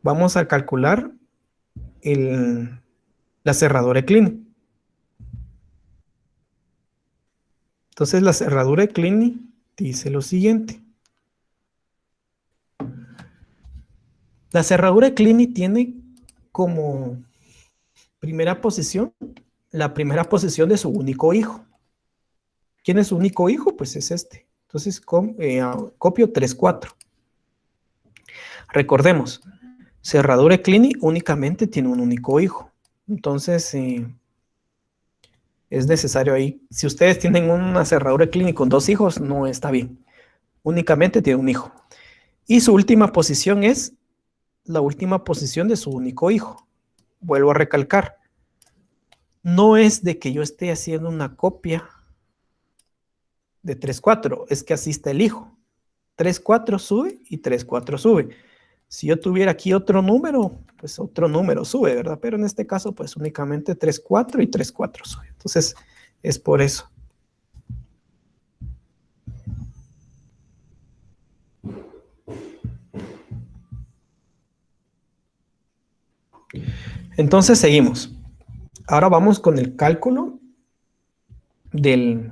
[SPEAKER 1] Vamos a calcular la cerradura de Kleene. Entonces la cerradura de Kleene dice lo siguiente. La cerradura de Kleene tiene como primera posición la primera posición de su único hijo. ¿Quién es su único hijo? Pues es este. Entonces copio 3, 4. Recordemos, cerradura de Kleene únicamente tiene un único hijo. Entonces es necesario ahí. Si ustedes tienen una cerradura de Kleene con 2 hijos, no está bien. Únicamente tiene un hijo. Y su última posición es la última posición de su único hijo. Vuelvo a recalcar. No es de que yo esté haciendo una copia de 3, 4. Es que así está el hijo. 3, 4 sube y 3, 4 sube. Si yo tuviera aquí otro número, pues otro número sube, ¿verdad? Pero en este caso, pues únicamente 3, 4 y 3, 4 sube. Entonces, es por eso. Entonces, seguimos. Ahora vamos con el cálculo de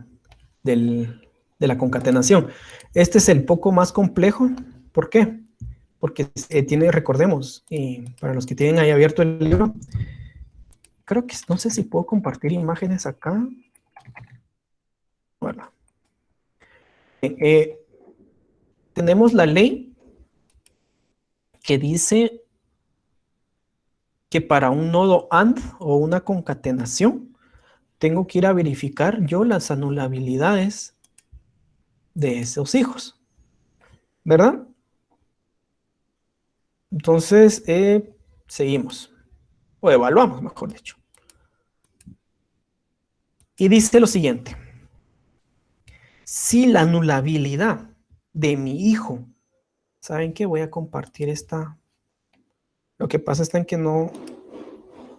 [SPEAKER 1] la concatenación. Este es el poco más complejo. ¿Por qué? Porque recordemos, para los que tienen ahí abierto el libro, creo que no sé si puedo compartir imágenes acá. Bueno. Tenemos la ley que dice que para un nodo AND o una concatenación, tengo que ir a verificar yo las anulabilidades de esos hijos, ¿verdad? Entonces, seguimos, o evaluamos, mejor dicho. Y dice lo siguiente. Si la anulabilidad de mi hijo, ¿saben qué? Voy a compartir esta. Lo que pasa está en que no,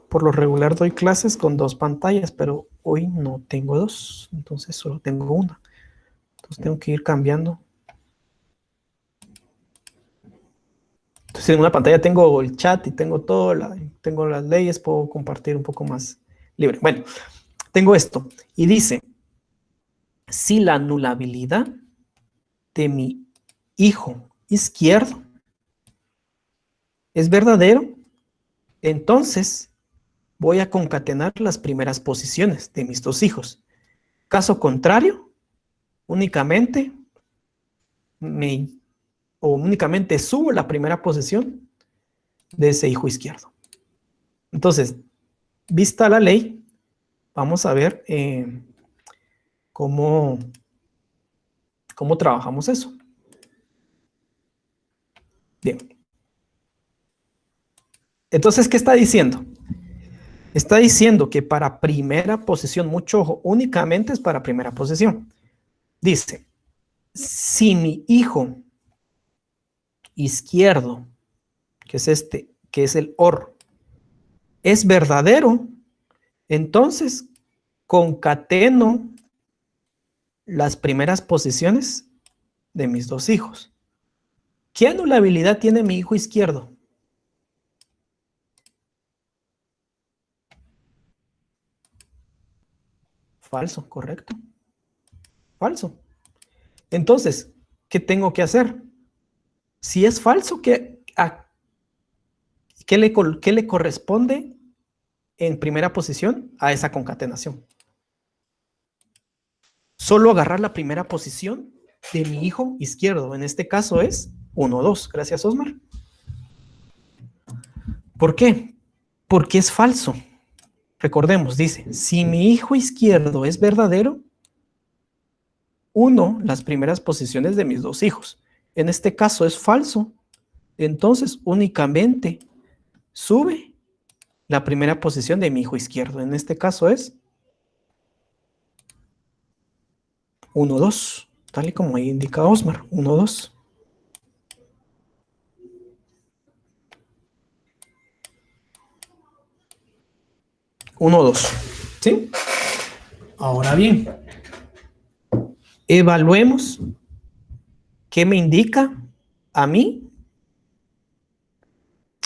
[SPEAKER 1] por lo regular doy clases con 2 pantallas, pero hoy no tengo 2, entonces solo tengo una. Entonces tengo que ir cambiando. Entonces en una pantalla tengo el chat y tengo todo, tengo las leyes, puedo compartir un poco más libre. Bueno, tengo esto y dice, si la anulabilidad de mi hijo izquierdo es verdadero, entonces voy a concatenar las primeras posiciones de mis 2 hijos. Caso contrario, únicamente subo la primera posición de ese hijo izquierdo. Entonces, vista la ley, vamos a ver cómo trabajamos eso. Bien. Entonces, ¿qué está diciendo? Está diciendo que para primera posición, mucho ojo, únicamente es para primera posición. Dice, si mi hijo izquierdo, que es este, que es el OR, es verdadero, entonces concateno las primeras posiciones de mis 2 hijos. ¿Qué anulabilidad tiene mi hijo izquierdo? Falso, correcto. Falso. Entonces, ¿qué tengo que hacer? Si es falso, ¿qué le corresponde en primera posición a esa concatenación? Solo agarrar la primera posición de mi hijo izquierdo. En este caso es 1, 2. Gracias, Osmar. ¿Por qué? Porque es falso. recordemos, dice, si mi hijo izquierdo es verdadero, 1 las primeras posiciones de mis dos hijos. En este caso es falso, entonces únicamente sube la primera posición de mi hijo izquierdo. En este caso es 1, 2, tal y como ahí indica Osmar, 1, 2. Uno, dos. ¿Sí? Ahora bien, evaluemos qué me indica a mí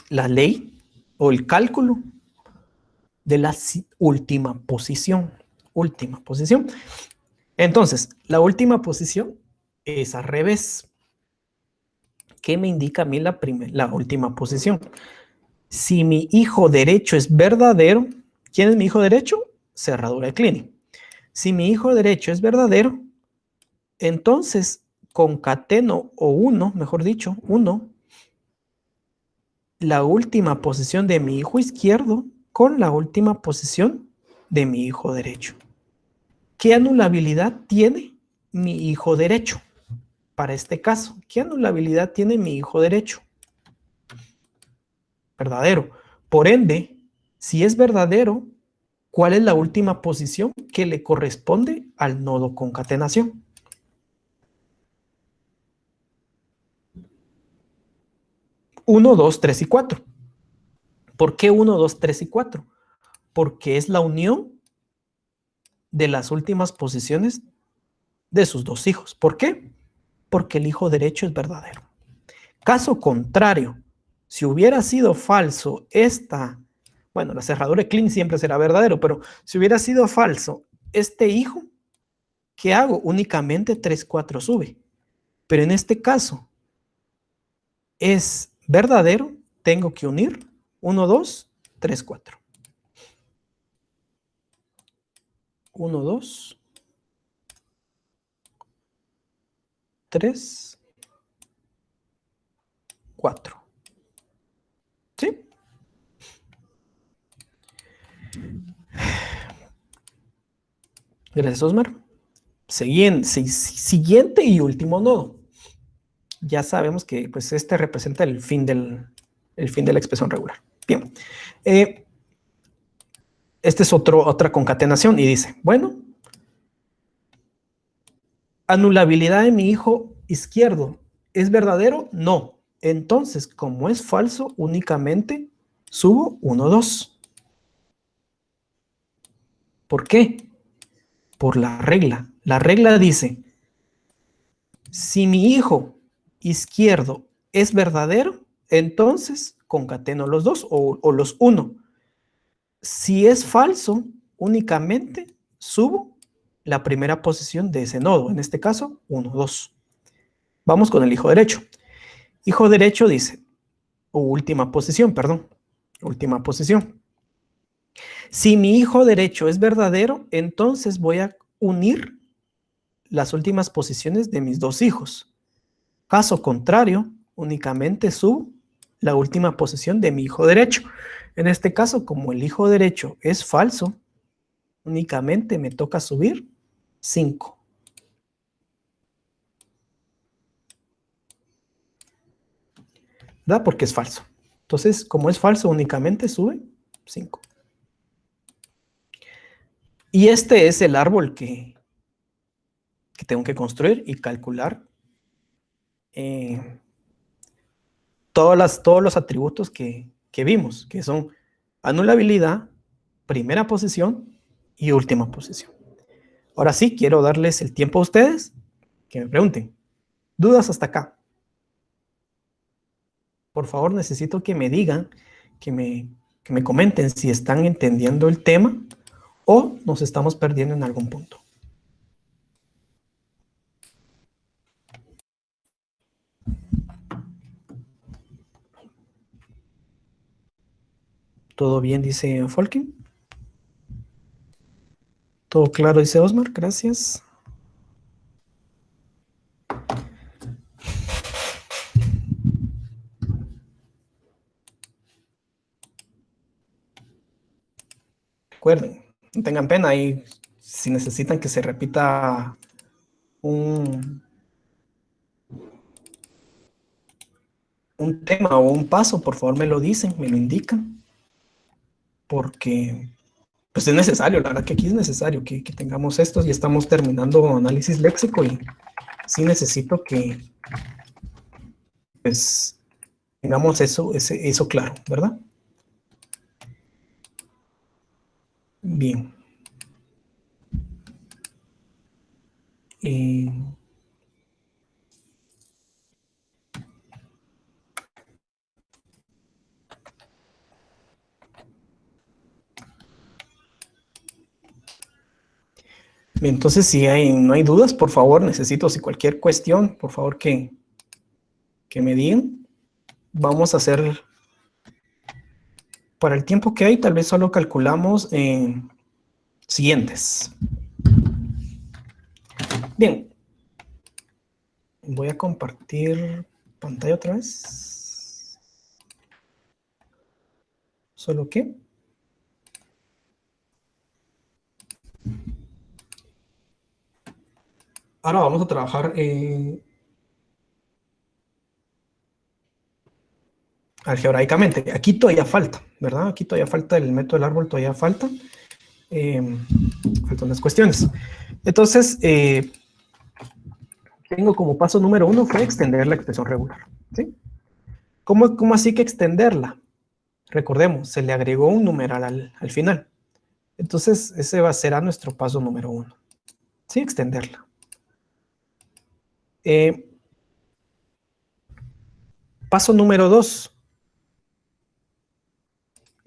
[SPEAKER 1] la ley o el cálculo de la última posición. Última posición. Entonces, la última posición es al revés. ¿Qué me indica a mí la última posición? Si mi hijo derecho es verdadero, ¿quién es mi hijo derecho? Cerradura de Kleene. Si mi hijo derecho es verdadero, entonces concateno o 1, mejor dicho, 1, la última posición de mi hijo izquierdo con la última posición de mi hijo derecho. ¿Qué anulabilidad tiene mi hijo derecho? Para este caso, ¿qué anulabilidad tiene mi hijo derecho? Verdadero. Por ende, si es verdadero, ¿cuál es la última posición que le corresponde al nodo concatenación? 1, 2, 3 y 4. ¿Por qué 1, 2, 3 y 4? Porque es la unión de las últimas posiciones de sus dos hijos. ¿Por qué? Porque el hijo derecho es verdadero. Caso contrario, si hubiera sido falso bueno, la cerradura de Kleene siempre será verdadero, pero si hubiera sido falso este hijo, ¿qué hago? Únicamente 3, 4 sube. Pero en este caso es verdadero, tengo que unir 1, 2, 3, 4. 1, 2, 3, 4. ¿Sí? Gracias, Osmar. Siguiente y último nodo. Ya sabemos que pues, este representa el fin de la expresión regular. Bien. Esta es otra concatenación y dice, bueno, anulabilidad de mi hijo izquierdo, ¿es verdadero? No. Entonces, como es falso, únicamente subo 1, 2. ¿Por qué? Por la regla. La regla dice, si mi hijo izquierdo es verdadero, entonces concateno los dos o los uno. Si es falso, únicamente subo la primera posición de ese nodo, en este caso 1, 2. Vamos con el hijo derecho. Hijo derecho dice, o última posición, perdón, última posición. Si mi hijo derecho es verdadero, entonces voy a unir las últimas posiciones de mis dos hijos. Caso contrario, únicamente subo la última posición de mi hijo derecho. En este caso, como el hijo derecho es falso, únicamente me toca subir 5. ¿Verdad? Porque es falso. Entonces, como es falso, únicamente sube 5. Y este es el árbol que tengo que construir y calcular todos los atributos que vimos, que son anulabilidad, primera posición y última posición. Ahora sí, quiero darles el tiempo a ustedes que me pregunten. ¿Dudas hasta acá? Por favor, necesito que me digan, que me comenten si están entendiendo el tema o nos estamos perdiendo en algún punto. ¿Todo bien? Dice Folkin. ¿Todo claro? Dice Osmar. Gracias. Recuerden, no tengan pena y si necesitan que se repita un tema o un paso, por favor me lo dicen, me lo indican, porque pues es necesario, la verdad que aquí es necesario que tengamos esto y estamos terminando análisis léxico y sí necesito que pues tengamos eso claro, ¿verdad? Bien. Bien, entonces si no hay dudas, por favor, necesito, si cualquier cuestión, por favor que me digan. Vamos a hacer, para el tiempo que hay, tal vez solo calculamos siguientes. Bien, voy a compartir pantalla otra vez. Solo que ahora vamos a trabajar algebraicamente. Aquí todavía falta, ¿verdad? Aquí todavía falta el método del árbol, todavía falta. Faltan unas cuestiones. Entonces, tengo como paso número 1 fue extender la expresión regular. ¿Sí? ¿Cómo así que extenderla? Recordemos, se le agregó un numeral al final. Entonces, ese será nuestro paso número 1. ¿Sí? Extenderla. Paso número 2.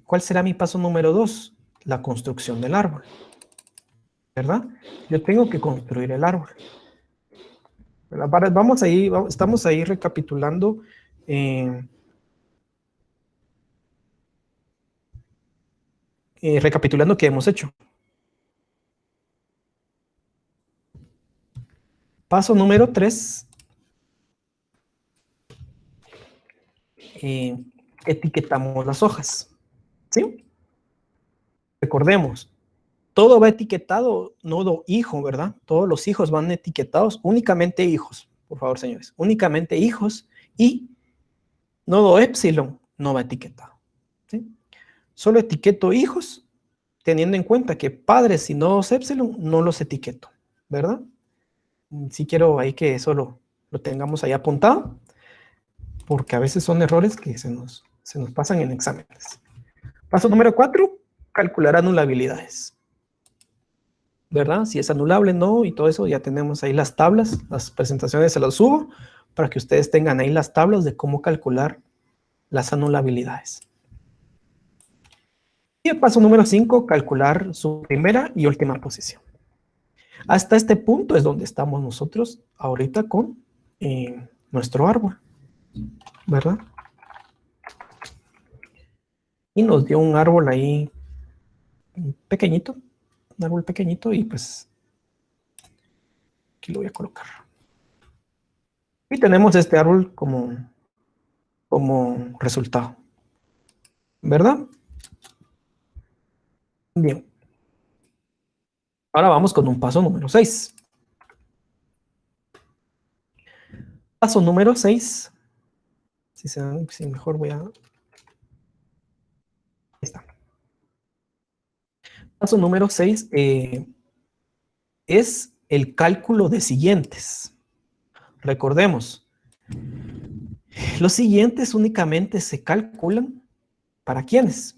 [SPEAKER 1] ¿Cuál será mi paso número 2? La construcción del árbol. ¿Verdad? Yo tengo que construir el árbol. Vamos ahí, estamos ahí recapitulando. Recapitulando qué hemos hecho. Paso número 3. Etiquetamos las hojas. ¿Sí? Recordemos, todo va etiquetado, nodo hijo, ¿verdad? Todos los hijos van etiquetados, únicamente hijos, por favor, señores. Únicamente hijos y nodo épsilon no va etiquetado. ¿Sí? Solo etiqueto hijos, teniendo en cuenta que padres y nodos épsilon no los etiqueto, ¿verdad? Sí quiero ahí que eso lo tengamos ahí apuntado, porque a veces son errores que se nos pasan en exámenes. Paso número 4, calcular anulabilidades. ¿Verdad? Si es anulable, no, y todo eso, ya tenemos ahí las tablas, las presentaciones se las subo, para que ustedes tengan ahí las tablas de cómo calcular las anulabilidades. Y el paso número 5, calcular su primera y última posición. Hasta este punto es donde estamos nosotros ahorita con nuestro árbol, ¿verdad? Y nos dio un árbol ahí pequeñito, un árbol pequeñito, y pues aquí lo voy a colocar. Y tenemos este árbol como resultado, ¿verdad? Bien. Ahora vamos con un paso número 6. Paso número 6. Si mejor voy a... Ahí está. Paso número 6 es el cálculo de siguientes. Recordemos, los siguientes únicamente se calculan ¿para quiénes?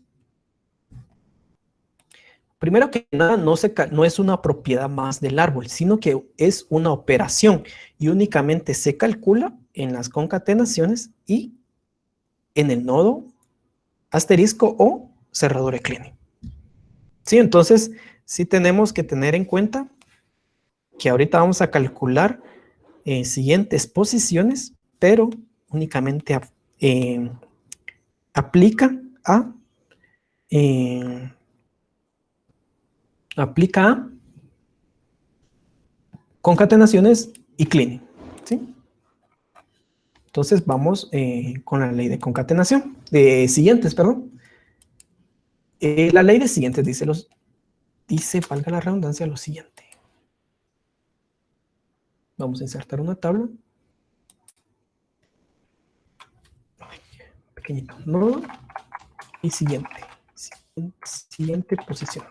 [SPEAKER 1] Primero que nada, no es una propiedad más del árbol, sino que es una operación y únicamente se calcula en las concatenaciones y en el nodo asterisco o cerradura clínica. Sí, entonces sí tenemos que tener en cuenta que ahorita vamos a calcular siguientes posiciones, pero únicamente aplica a concatenaciones y cleaning, ¿sí? Entonces vamos con la ley de concatenación, de siguientes, perdón. La ley de siguientes dice dice, valga la redundancia, lo siguiente. Vamos a insertar una tabla. Pequeñito. Nodo y siguiente. Siguiente posición.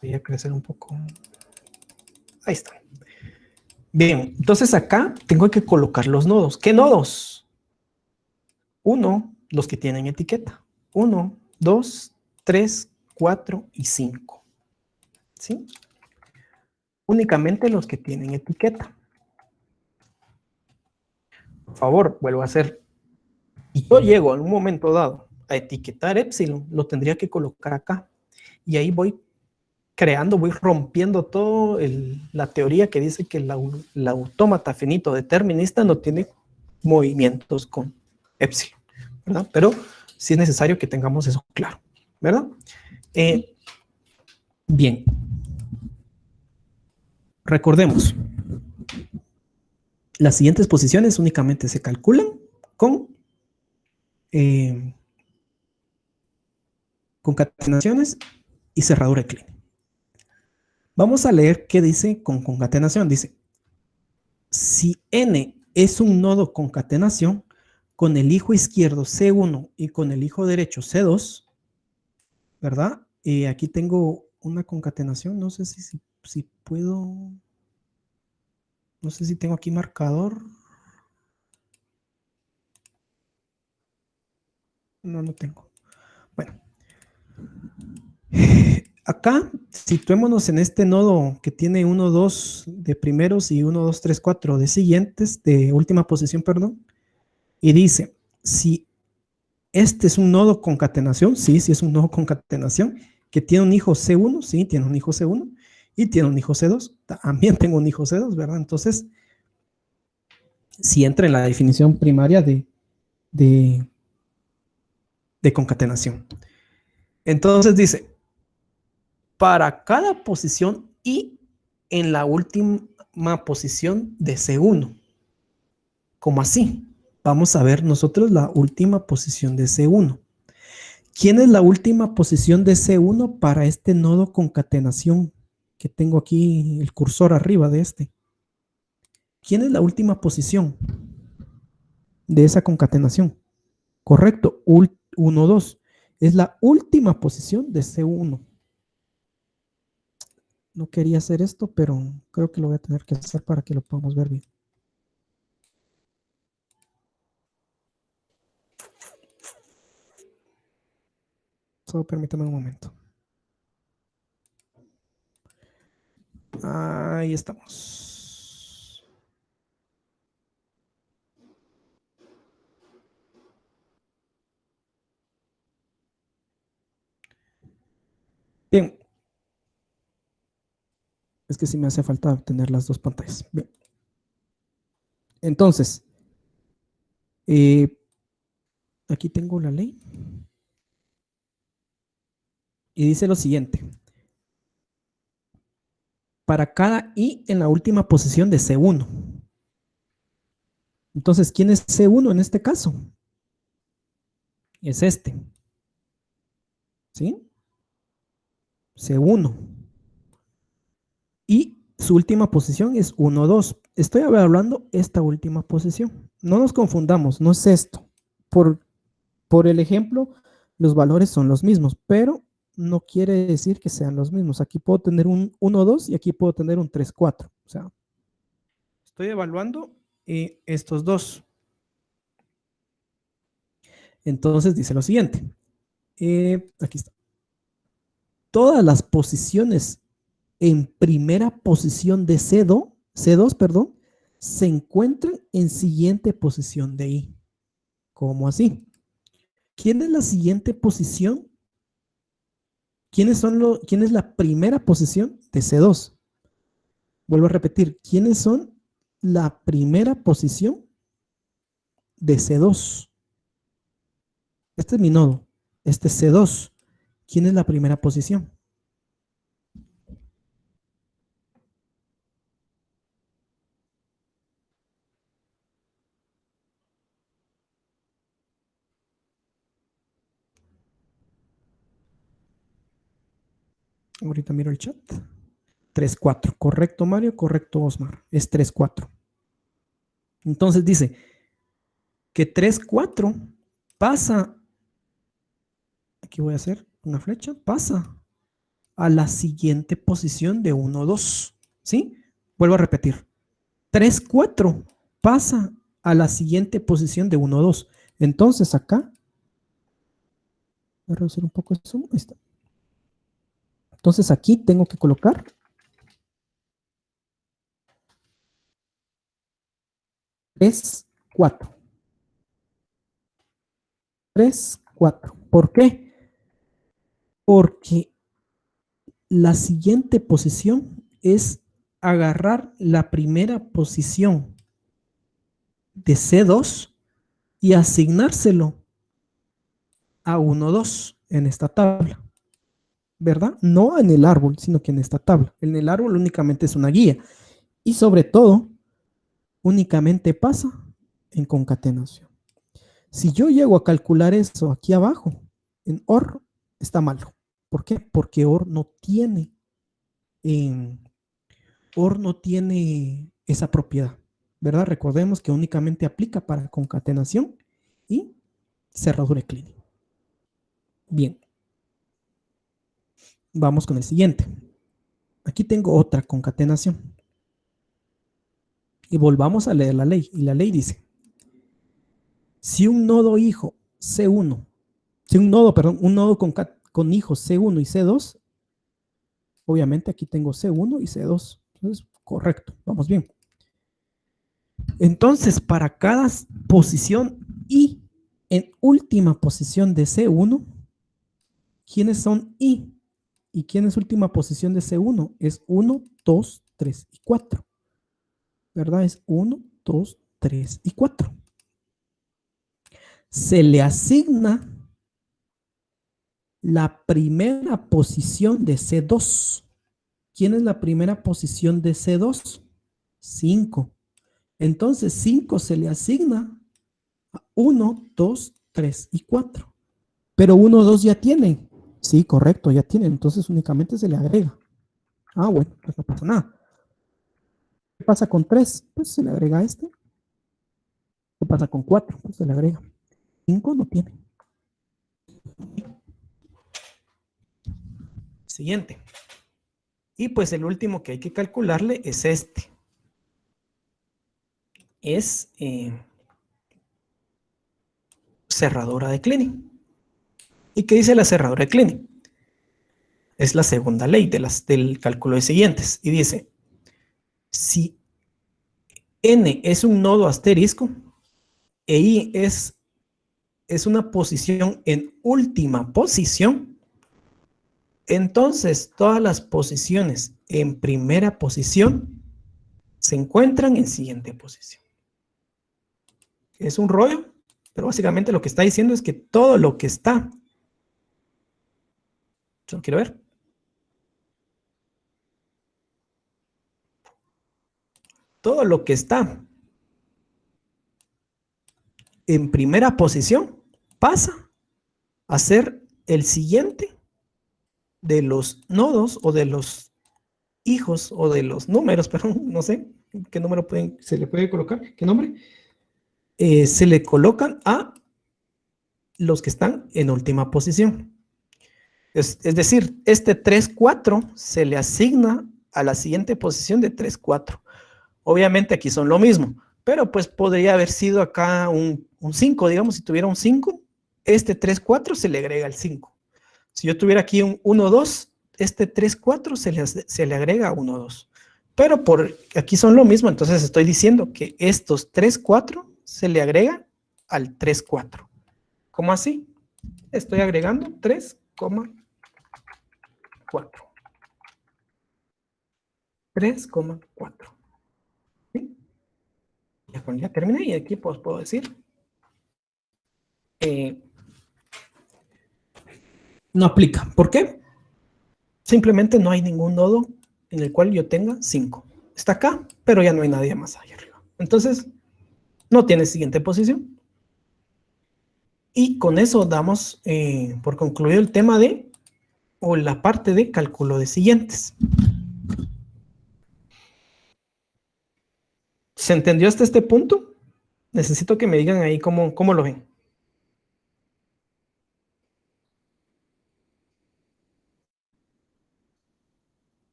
[SPEAKER 1] Voy a crecer un poco. Ahí está. Bien, entonces acá tengo que colocar los nodos. ¿Qué nodos? Uno, los que tienen etiqueta. 1, 2, 3, 4 y 5. ¿Sí? Únicamente los que tienen etiqueta. Por favor, vuelvo a hacer. Y yo llego en un momento dado a etiquetar epsilon, lo tendría que colocar acá. Y ahí voy creando, voy rompiendo toda la teoría que dice que la autómata finito determinista no tiene movimientos con epsilon, ¿verdad? Pero sí es necesario que tengamos eso claro, ¿verdad? Bien. Recordemos, las siguientes posiciones únicamente se calculan con concatenaciones y cerradura de Klein. Vamos a leer qué dice con concatenación. Dice, si n es un nodo concatenación, con el hijo izquierdo C1 y con el hijo derecho C2, ¿verdad? Aquí tengo una concatenación, no sé si puedo, no sé si tengo aquí marcador. No, no tengo. Bueno. Acá, situémonos en este nodo que tiene 1, 2 de primeros y 1, 2, 3, 4 de siguientes, de última posición, perdón. Y dice, si este es un nodo concatenación, sí, sí es un nodo concatenación, que tiene un hijo C1, sí, tiene un hijo C1, y tiene un hijo C2, también tengo un hijo C2, ¿verdad? Entonces, si entra en la definición primaria de, de concatenación. Entonces dice, para cada posición y en la última posición de C1. ¿Cómo así? Vamos a ver nosotros la última posición de C1. ¿Quién es la última posición de C1 para este nodo concatenación que tengo aquí el cursor arriba de este? ¿Quién es la última posición de esa concatenación? Correcto, 1, 2. Es la última posición de C1. No quería hacer esto, pero creo que lo voy a tener que hacer para que lo podamos ver bien. Solo permítame un momento. Ahí estamos. Bien. Es que sí me hace falta tener las dos pantallas. Bien. Entonces, aquí tengo la ley. Y dice lo siguiente. Para cada i en la última posición de C1. Entonces, ¿quién es C1 en este caso? Es este. ¿Sí? C1. Y su última posición es 1, 2. Estoy hablando esta última posición. No nos confundamos, no es esto. Por el ejemplo, los valores son los mismos, pero no quiere decir que sean los mismos. Aquí puedo tener un 1, 2 y aquí puedo tener un 3, 4. O sea, estoy evaluando estos dos. Entonces dice lo siguiente. Aquí está. Todas las posiciones en primera posición de C2, perdón, se encuentran en siguiente posición de I. ¿Cómo así? ¿Quién es la siguiente posición? ¿Quién es la primera posición de C2? Vuelvo a repetir, ¿quiénes son la primera posición de C2? Este es mi nodo. Este es C2. ¿Quién es la primera posición? Ahorita miro el chat. 3, 4. Correcto, Mario. Correcto, Osmar. Es 3, 4. Entonces dice que 3, 4 pasa. Aquí voy a hacer una flecha. Pasa a la siguiente posición de 1, 2. ¿Sí? Vuelvo a repetir. 3, 4 pasa a la siguiente posición de 1, 2. Entonces acá. Voy a reducir un poco eso. Ahí está. Entonces aquí tengo que colocar 3, 4. 3, 4. ¿Por qué? Porque la siguiente posición es agarrar la primera posición de C2 y asignárselo a 1, 2 en esta tabla, ¿verdad? No en el árbol, sino que en esta tabla. En el árbol únicamente es una guía y sobre todo únicamente pasa en concatenación. Si yo llego a calcular eso aquí abajo, en OR, está malo. ¿Por qué? Porque OR no tiene esa propiedad, ¿verdad? Recordemos que únicamente aplica para concatenación y cerradura clínica. Bien, vamos con el siguiente. Aquí tengo otra concatenación. Y volvamos a leer la ley. Y la ley dice, si un nodo hijo C1, un nodo con hijos C1 y C2, obviamente aquí tengo C1 y C2. Entonces, correcto, vamos bien. Entonces, para cada posición y en última posición de C1, ¿quiénes son I? ¿Y quién es última posición de C1? Es 1, 2, 3 y 4. ¿Verdad? Es 1, 2, 3 y 4. Se le asigna la primera posición de C2. ¿Quién es la primera posición de C2? 5. Entonces 5 se le asigna a 1, 2, 3 y 4. Pero 1, 2 ya tienen. Sí, correcto, ya tienen. Entonces únicamente se le agrega. Ah, bueno, pues no pasa nada. ¿Qué pasa con 3? Pues se le agrega este. ¿Qué pasa con 4? Pues se le agrega. 5 no tiene. Siguiente. Y pues el último que hay que calcularle es este. Es cerradura de Kleene. ¿Y qué dice la cerradura de Kleene? Es la segunda ley del cálculo de siguientes. Y dice, si n es un nodo asterisco e i es una posición en última posición, entonces todas las posiciones en primera posición se encuentran en siguiente posición. Es un rollo, pero básicamente lo que está diciendo es que todo lo que está, yo quiero ver, todo lo que está en primera posición pasa a ser el siguiente de los nodos o de los hijos o de los números, perdón, no sé qué número se le puede colocar, qué nombre, se le colocan a los que están en última posición. Es decir, este 3, 4 se le asigna a la siguiente posición de 3, 4. Obviamente aquí son lo mismo, pero pues podría haber sido acá un 5, digamos, si tuviera un 5, este 3, 4 se le agrega el 5. Si yo tuviera aquí un 1, 2, este 3, 4 se le agrega 1, 2. Pero aquí son lo mismo, entonces estoy diciendo que estos 3, 4 se le agrega al 3, 4. ¿Cómo así? Estoy agregando 3,4. 3,4. ¿Sí? Ya terminé y aquí pues puedo decir no aplica. ¿Por qué? Simplemente no hay ningún nodo en el cual yo tenga 5. Está acá, pero ya no hay nadie más allá arriba. Entonces, no tiene siguiente posición. Y con eso damos por concluido el tema de o la parte de cálculo de siguientes. ¿Se entendió hasta este punto? Necesito que me digan ahí cómo lo ven.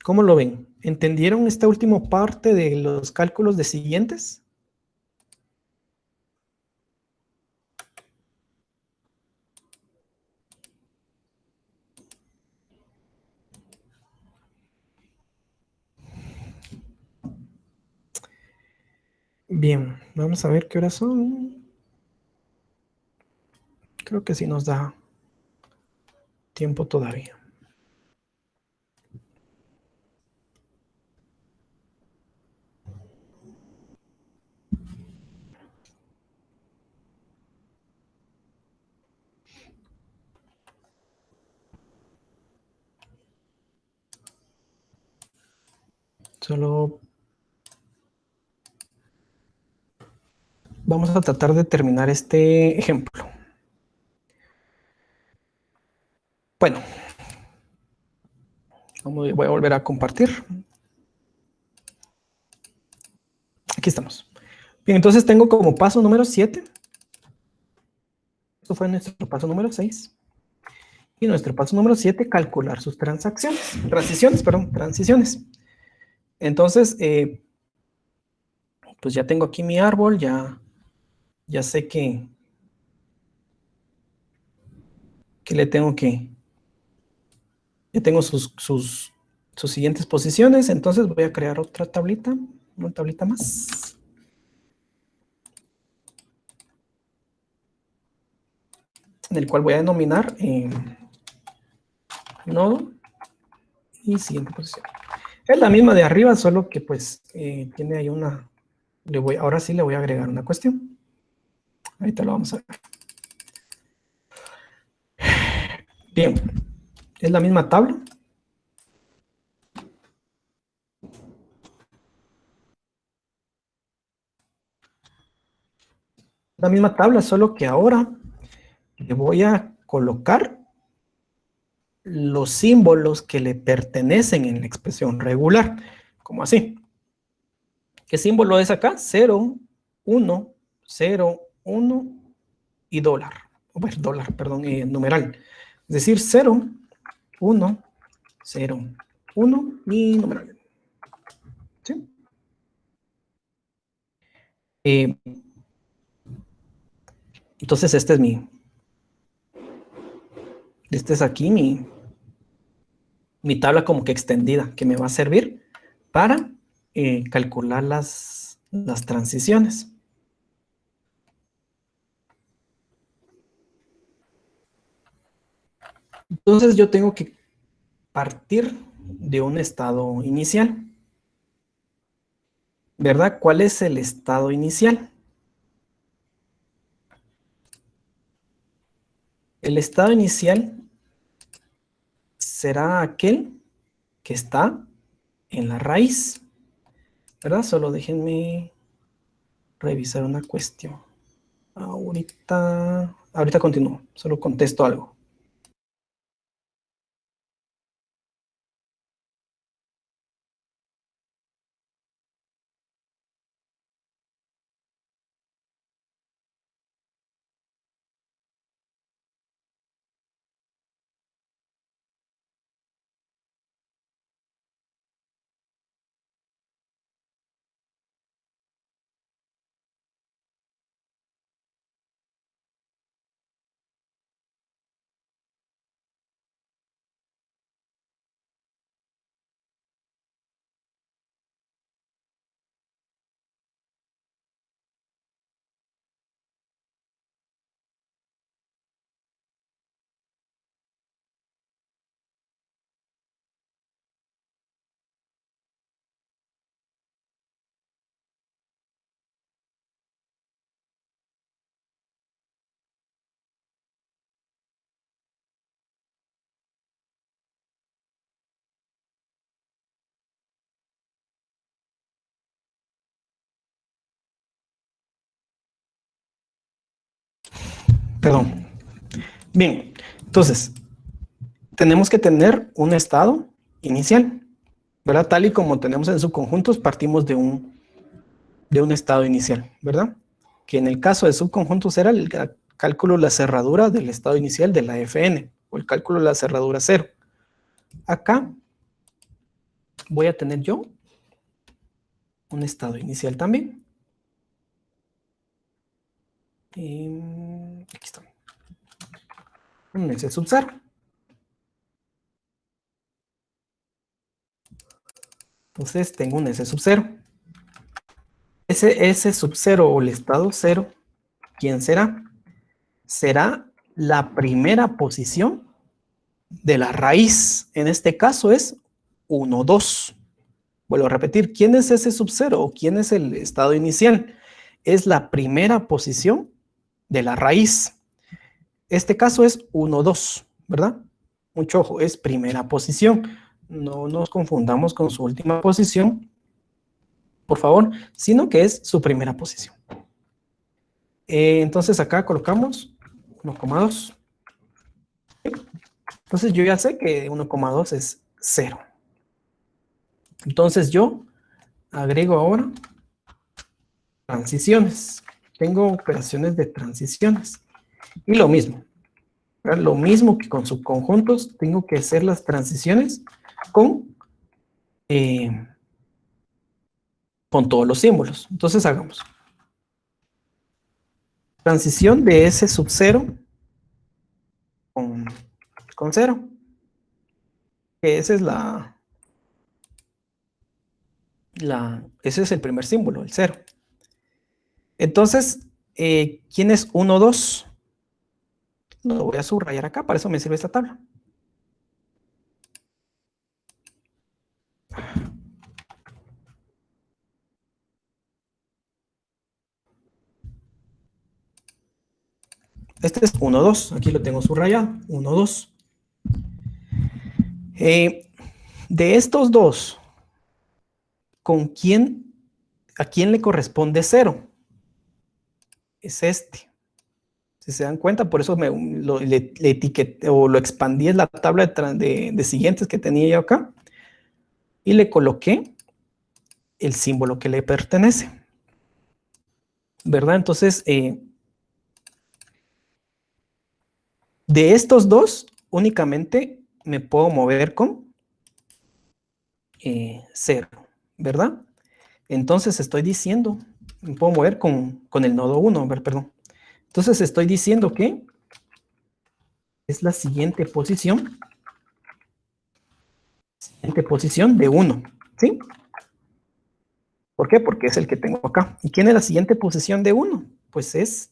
[SPEAKER 1] ¿Cómo lo ven? ¿Entendieron esta última parte de los cálculos de siguientes? Bien, vamos a ver qué horas son. Creo que sí nos da tiempo todavía. Solo vamos a tratar de terminar este ejemplo. Bueno, voy a volver a compartir. Aquí estamos. Bien, entonces tengo como paso número 7. Esto fue nuestro paso número 6. Y nuestro paso número 7, calcular sus transiciones. Entonces, pues ya tengo aquí mi árbol, ya sé que le tengo ya tengo sus siguientes posiciones, entonces voy a crear otra tablita, una tablita más. En el cual voy a denominar nodo y siguiente posición. Es la misma de arriba, solo que pues tiene ahí ahora sí le voy a agregar una cuestión. Ahorita lo vamos a ver. Bien, es la misma tabla. La misma tabla, solo que ahora le voy a colocar los símbolos que le pertenecen en la expresión regular. ¿Cómo así? ¿Qué símbolo es acá? 0, 1, 0, 1 y dólar. Bueno, dólar, perdón, numeral. Es decir, 0, 1, 0, 1 y numeral. ¿Sí? Eh, entonces, este es aquí mi tabla como que extendida, que me va a servir para calcular las transiciones. Entonces yo tengo que partir de un estado inicial, ¿verdad? ¿Cuál es el estado inicial? El estado inicial será aquel que está en la raíz, ¿verdad? Solo déjenme revisar una cuestión. Ahorita continúo, solo contesto algo. Perdón. Bien, Entonces, tenemos que tener un estado inicial, ¿verdad? Tal y como tenemos en subconjuntos, partimos de un estado inicial, ¿verdad? Que en el caso de subconjuntos era el cálculo de la cerradura del estado inicial de la Fn, o el cálculo de la cerradura cero. Acá voy a tener yo un estado inicial también. Aquí está. Un S sub 0. Entonces tengo un S sub 0. Ese S sub 0 o el estado 0, ¿quién será? Será la primera posición de la raíz. En este caso es 1, 2. Vuelvo a repetir, ¿quién es ese sub 0 o quién es el estado inicial? Es la primera posición de la raíz. Este caso es 1, 2, ¿verdad? Mucho ojo, es primera posición. No nos confundamos con su última posición, por favor, sino que es su primera posición. Entonces acá colocamos 1,2. Entonces yo ya sé que 1,2 es 0. Entonces yo agrego ahora transiciones. Tengo operaciones de transiciones. Y lo mismo. ¿Verdad? Lo mismo que con subconjuntos, tengo que hacer las transiciones con todos los símbolos. Entonces hagamos. Transición de S sub 0 con 0. Esa es ese es el primer símbolo, el 0. Entonces, ¿quién es 1, 2? Lo voy a subrayar acá, para eso me sirve esta tabla. Este es 1, 2, aquí lo tengo subrayado, 1, 2. De estos dos, ¿a quién le corresponde 0? Es este. Si se dan cuenta, por eso le etiqueté o lo expandí en la tabla de siguientes que tenía yo acá y le coloqué el símbolo que le pertenece, ¿verdad? Entonces, de estos dos, únicamente me puedo mover con 0, ¿verdad? Entonces estoy diciendo, me puedo mover con el nodo 1, perdón. Entonces estoy diciendo que es la siguiente posición de 1, ¿sí? ¿Por qué? Porque es el que tengo acá. ¿Y quién es la siguiente posición de 1? Pues es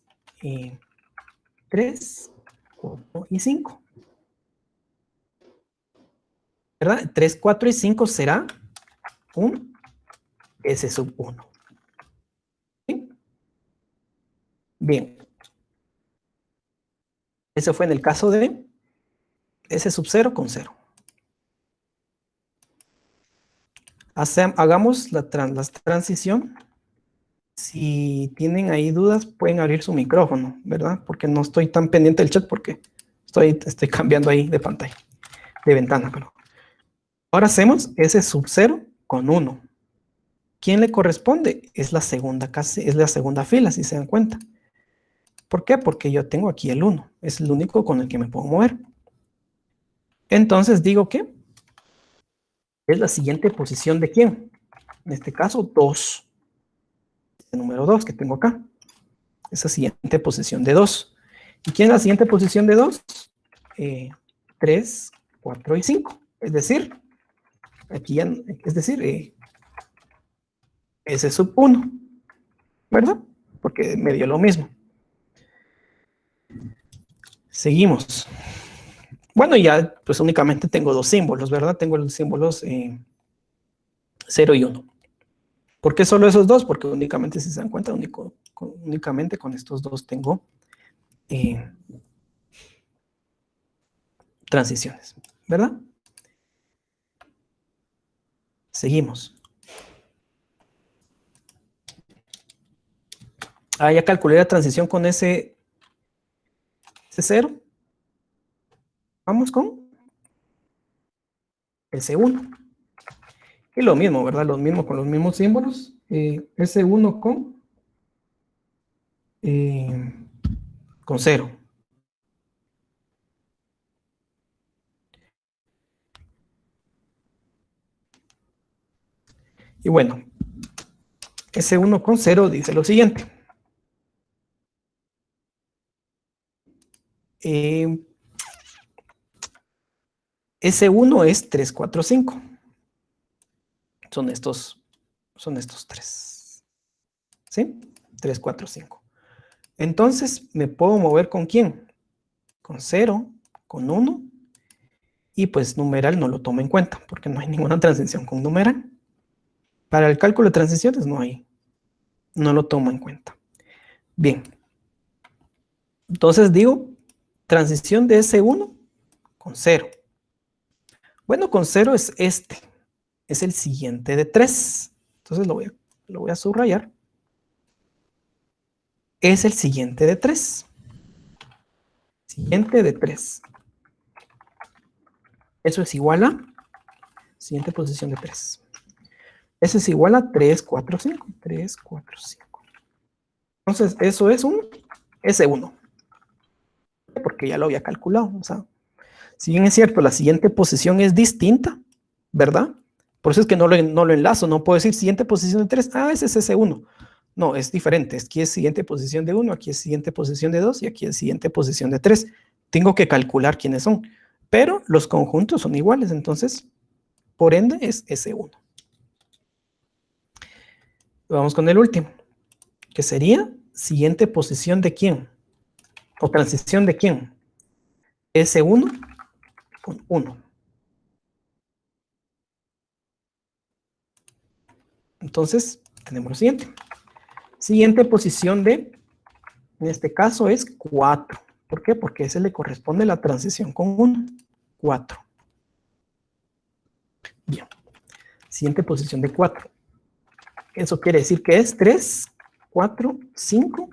[SPEAKER 1] 3, 4 y 5. ¿Verdad? 3, 4 y 5 será un S sub 1. ¿Sí? Bien. Eso fue en el caso de S sub 0 con 0. Hagamos la transición. Si tienen ahí dudas, pueden abrir su micrófono, ¿verdad? Porque no estoy tan pendiente del chat porque estoy cambiando ahí de pantalla, de ventana, perdón. Ahora hacemos S sub 0 con 1. ¿Quién le corresponde? Es la segunda fila, si se dan cuenta. ¿Por qué? Porque yo tengo aquí el 1. Es el único con el que me puedo mover. Entonces digo que es la siguiente posición de quién. En este caso, 2. El número 2 que tengo acá. Esa siguiente posición de 2. ¿Y quién es la siguiente posición de 2? 3, 4 y 5. Es decir, aquí ya, es decir, S sub 1. ¿Verdad? Porque me dio lo mismo. Seguimos. Bueno, ya pues únicamente tengo dos símbolos, ¿verdad? Tengo los símbolos 0 y 1. ¿Por qué solo esos dos? Porque únicamente, si se dan cuenta, únicamente con estos dos tengo transiciones, ¿verdad? Seguimos. Ya calculé la transición con ese 0. Vamos con S1. Y lo mismo, ¿verdad? Lo mismo con los mismos símbolos. S1 con 0. Y bueno, S1 con 0 dice lo siguiente. S1 es 3, 4, 5. Son estos 3. ¿Sí? 3, 4, 5. Entonces, ¿me puedo mover con quién? Con 0, con 1. Y pues numeral no lo tomo en cuenta, porque no hay ninguna transición con numeral. Para el cálculo de transiciones no hay. No lo tomo en cuenta. Bien. Entonces digo, transición de S1 con 0. Bueno, con 0 es este. Es el siguiente de 3. Entonces lo voy a subrayar. Es el siguiente de 3. Siguiente de 3. Eso es igual a siguiente posición de 3. Eso es igual a 3, 4, 5. 3, 4, 5. Entonces, eso es un S1. Porque ya lo había calculado. O sea, si bien es cierto, la siguiente posición es distinta, ¿verdad? Por eso es que no lo enlazo. No puedo decir siguiente posición de 3. Ah, ese es S1. No, es diferente. Aquí es siguiente posición de 1, aquí es siguiente posición de 2 y aquí es siguiente posición de 3. Tengo que calcular quiénes son. Pero los conjuntos son iguales, entonces, por ende, es S1. Vamos con el último, que sería siguiente posición de quién, o transición de quién. S1 con 1. Entonces, tenemos lo siguiente. Siguiente posición de, en este caso, es 4. ¿Por qué? Porque ese le corresponde la transición con 1. 4. Bien. Siguiente posición de 4. Eso quiere decir que es 3, 4, 5,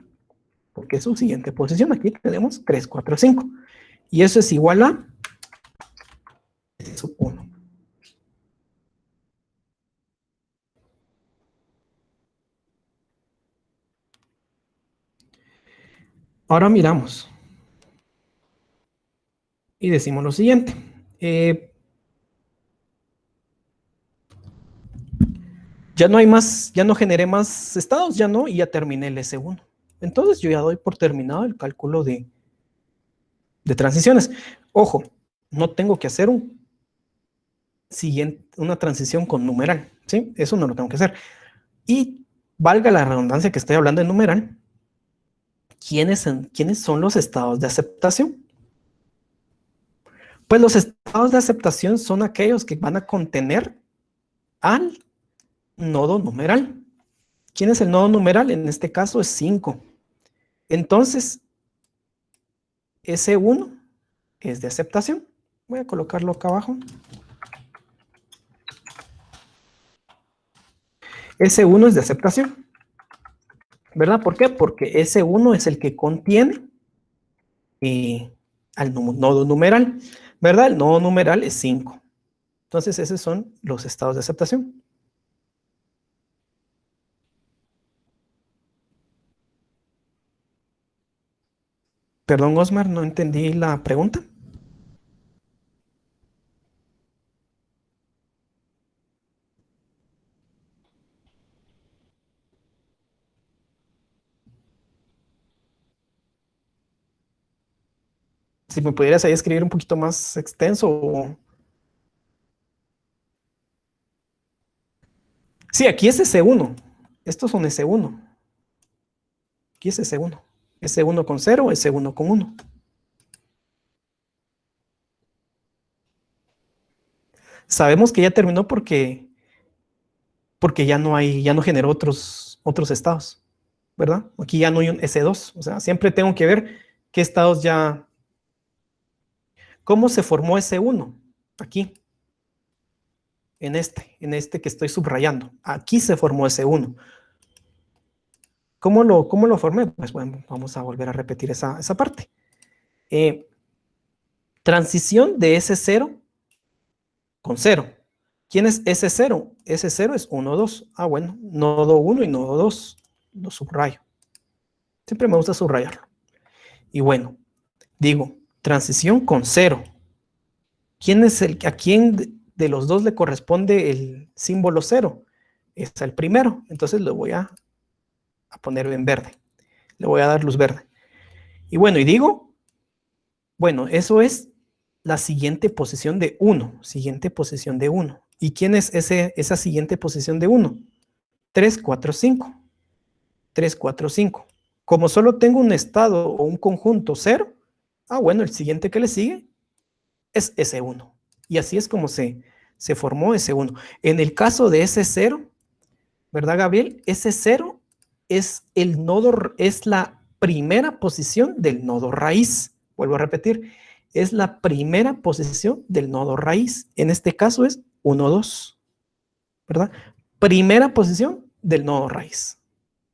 [SPEAKER 1] porque es su siguiente posición. Aquí tenemos 3, 4, 5. Y eso es igual a 1. Ahora miramos. Y decimos lo siguiente. Ya no hay más, ya no generé más estados, ya no, y ya terminé el S1. Entonces yo ya doy por terminado el cálculo de transiciones. Ojo, no tengo que hacer una transición con numeral, ¿sí? Eso no lo tengo que hacer. Y valga la redundancia que estoy hablando de numeral, ¿quiénes son los estados de aceptación? Pues los estados de aceptación son aquellos que van a contener al nodo numeral. ¿Quién es el nodo numeral? En este caso es 5. Entonces, S1 es de aceptación. Voy a colocarlo acá abajo. S1 es de aceptación. ¿Verdad? ¿Por qué? Porque S1 es el que contiene al nodo numeral. ¿Verdad? El nodo numeral es 5. Entonces, esos son los estados de aceptación. Perdón, Osmar, no entendí la pregunta. Si me pudieras ahí escribir un poquito más extenso. Sí, aquí es S1. Estos son S1. Aquí es S1. S1 con 0, S1 con 1. Sabemos que ya terminó porque ya no generó otros estados, ¿verdad? Aquí ya no hay un S2. O sea, siempre tengo que ver qué estados ya. ¿Cómo se formó S1? Aquí. En este que estoy subrayando. Aquí se formó S1. ¿Cómo lo formé? Pues bueno, vamos a volver a repetir esa parte. Transición de S0 con 0. ¿Quién es S0? S0 es 1, 2. Ah, bueno, nodo 1 y nodo 2. Lo subrayo. Siempre me gusta subrayarlo. Y bueno, digo, transición con 0. ¿A quién de los dos le corresponde el símbolo 0? Es el primero. Entonces lo voy a poner en verde. Le voy a dar luz verde. Y bueno, y digo, bueno, eso es la siguiente posición de 1. Siguiente posición de 1. ¿Y quién es esa siguiente posición de 1? 3, 4, 5. 3, 4, 5. Como solo tengo un estado o un conjunto 0, bueno, el siguiente que le sigue es S1. Y así es como se formó S1. En el caso de S0, ¿verdad, Gabriel? S0 es el nodo, es la primera posición del nodo raíz. Vuelvo a repetir, es la primera posición del nodo raíz. En este caso es 1, 2, ¿verdad? Primera posición del nodo raíz.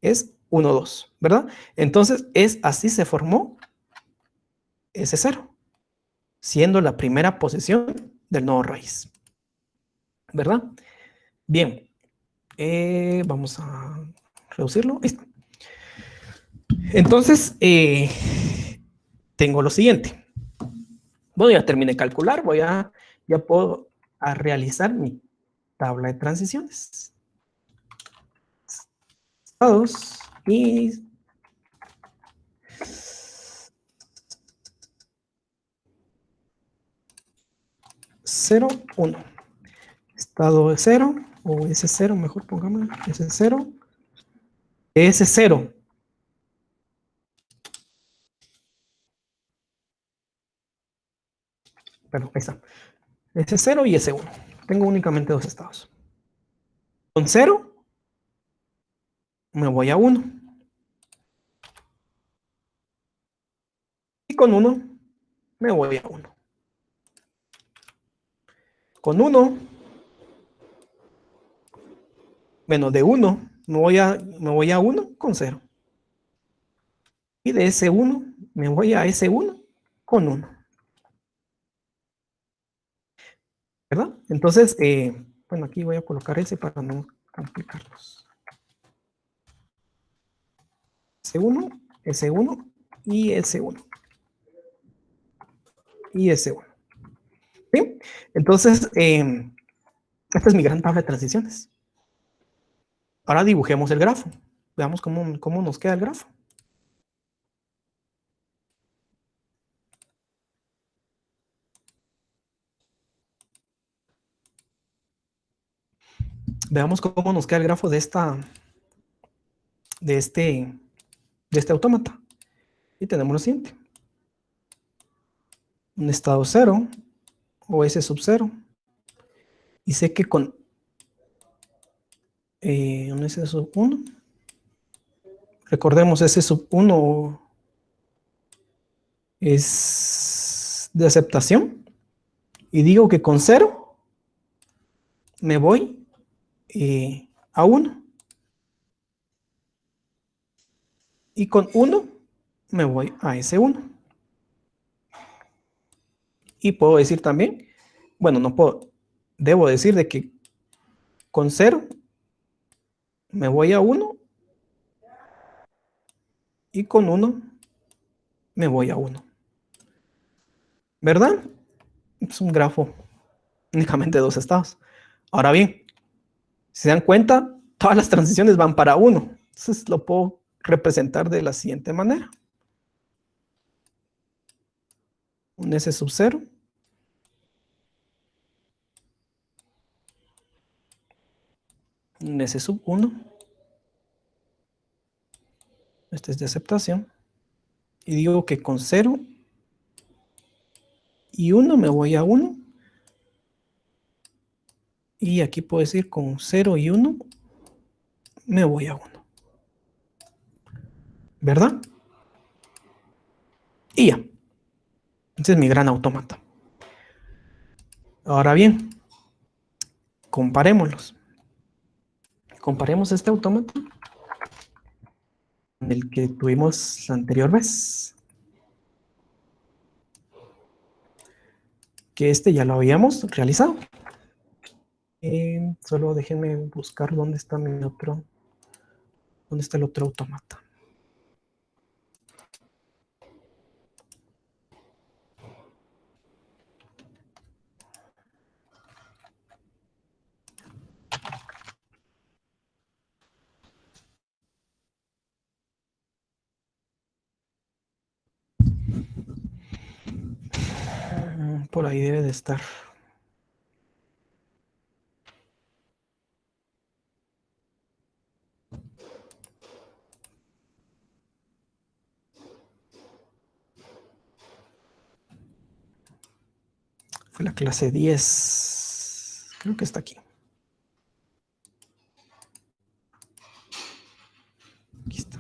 [SPEAKER 1] Es 1, 2, ¿verdad? Entonces, así se formó S0, siendo la primera posición del nodo raíz, ¿verdad? Bien, vamos a reducirlo. Ahí está. Entonces, tengo lo siguiente. Bueno, ya terminé de calcular, ya puedo realizar mi tabla de transiciones. Estados y 0, 1. Estado 0 o S0, mejor pongámoslo, S0. S0. Perdón, ahí está. S0 y S1. Tengo únicamente dos estados. Con 0 me voy a 1. Y con 1 me voy a 1. Con 1, bueno, de 1 me voy a 1 con 0. Y de S1 me voy a S1 con 1. ¿Verdad? Entonces, bueno, aquí voy a colocar ese para no complicarlos. S1, S1 y S1. Y S1. ¿Sí? Entonces, esta es mi gran tabla de transiciones. Ahora dibujemos el grafo. Veamos cómo nos queda el grafo. Veamos cómo nos queda el grafo de este autómata. Y tenemos lo siguiente. Un estado 0 o S sub 0. Y sé que con un S sub 1, recordemos, S sub 1 es de aceptación. Y digo que con 0 me voy a 1. Y con 1 me voy a S1. Y puedo decir también, bueno, no puedo, debo decir de que con 0 me voy a 1 y con 1 me voy a 1. ¿Verdad? Es un grafo únicamente de dos estados. Ahora bien, si se dan cuenta, todas las transiciones van para 1. Entonces lo puedo representar de la siguiente manera. Un S sub 0. Un S sub 1. Este es de aceptación. Y digo que con 0 y 1 me voy a 1. Y aquí puedo decir con 0 y 1 me voy a 1. ¿Verdad? Y ya. Ese es mi gran autómata. Ahora bien, comparémoslos. Comparemos este autómata con el que tuvimos la anterior vez. que este ya lo habíamos realizado. Solo déjenme buscar dónde está mi otro, dónde está el otro automata. Por ahí debe de estar. Fue la clase 10. Creo que está aquí. Aquí está.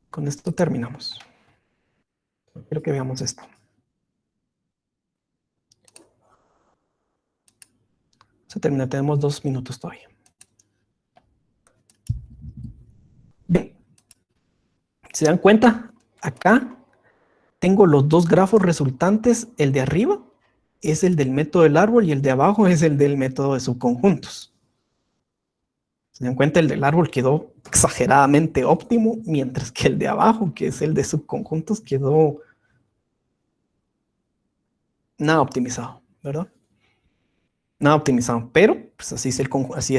[SPEAKER 1] Con esto terminamos. Quiero que veamos esto. Se termina, tenemos 2 minutos todavía. Bien, ¿se dan cuenta? Acá tengo los dos grafos resultantes. El de arriba es el del método del árbol y el de abajo es el del método de subconjuntos. Se dan cuenta, el del árbol quedó exageradamente óptimo, mientras que el de abajo, que es el de subconjuntos, quedó nada optimizado, ¿verdad? Nada optimizado, pero pues así es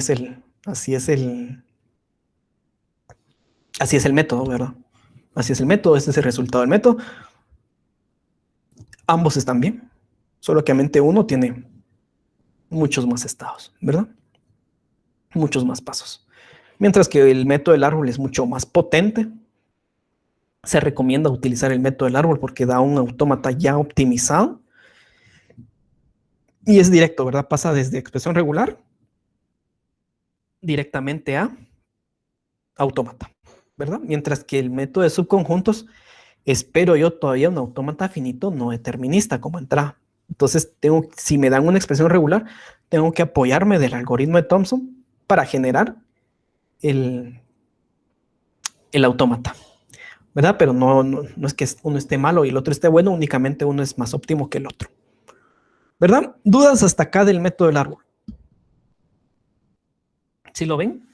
[SPEAKER 1] el método, ¿verdad? Así es el método, este es el resultado del método. Ambos están bien, solo que uno tiene muchos más estados, ¿verdad? Muchos más pasos. Mientras que el método del árbol es mucho más potente. Se recomienda utilizar el método del árbol porque da un autómata ya optimizado. Y es directo, ¿verdad? Pasa desde expresión regular directamente a autómata, ¿verdad? Mientras que el método de subconjuntos, espero yo todavía un autómata finito no determinista como entrada. Entonces, si me dan una expresión regular, tengo que apoyarme del algoritmo de Thompson para generar el autómata, ¿verdad? Pero no es que uno esté malo y el otro esté bueno, únicamente uno es más óptimo que el otro, ¿verdad? ¿Dudas hasta acá del método del árbol? ¿Sí lo ven?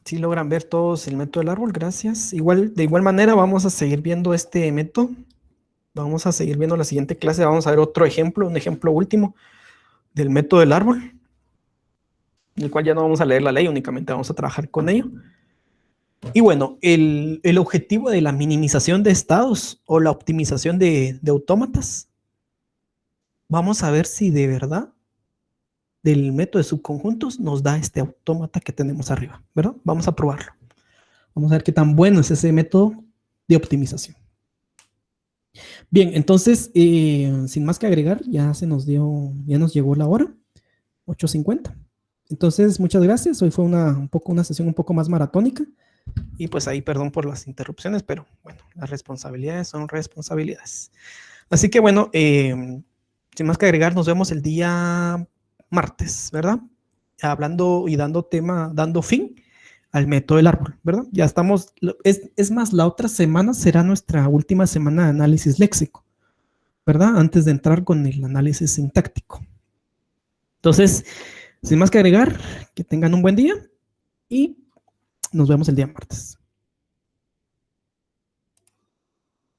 [SPEAKER 1] ¿Sí logran ver todos el método del árbol? Gracias. De igual manera vamos a seguir viendo este método. Vamos a seguir viendo la siguiente clase. Vamos a ver otro ejemplo, un ejemplo último del método del árbol, en el cual ya no vamos a leer la ley, únicamente vamos a trabajar con ello. Y bueno, el objetivo de la minimización de estados o la optimización de autómatas, vamos a ver si de verdad del método de subconjuntos nos da este autómata que tenemos arriba, ¿verdad? Vamos a probarlo. Vamos a ver qué tan bueno es ese método de optimización. Bien, entonces, sin más que agregar, ya nos llegó la hora, 8:50. Entonces, muchas gracias. Hoy fue una sesión un poco más maratónica. Y pues ahí, perdón por las interrupciones, pero bueno, las responsabilidades son responsabilidades. Así que bueno, sin más que agregar, nos vemos el día martes, ¿verdad? Hablando y dando fin al método del árbol, ¿verdad? Ya estamos, es más, la otra semana será nuestra última semana de análisis léxico, ¿verdad? Antes de entrar con el análisis sintáctico. Entonces, sin más que agregar, que tengan un buen día y nos vemos el día martes.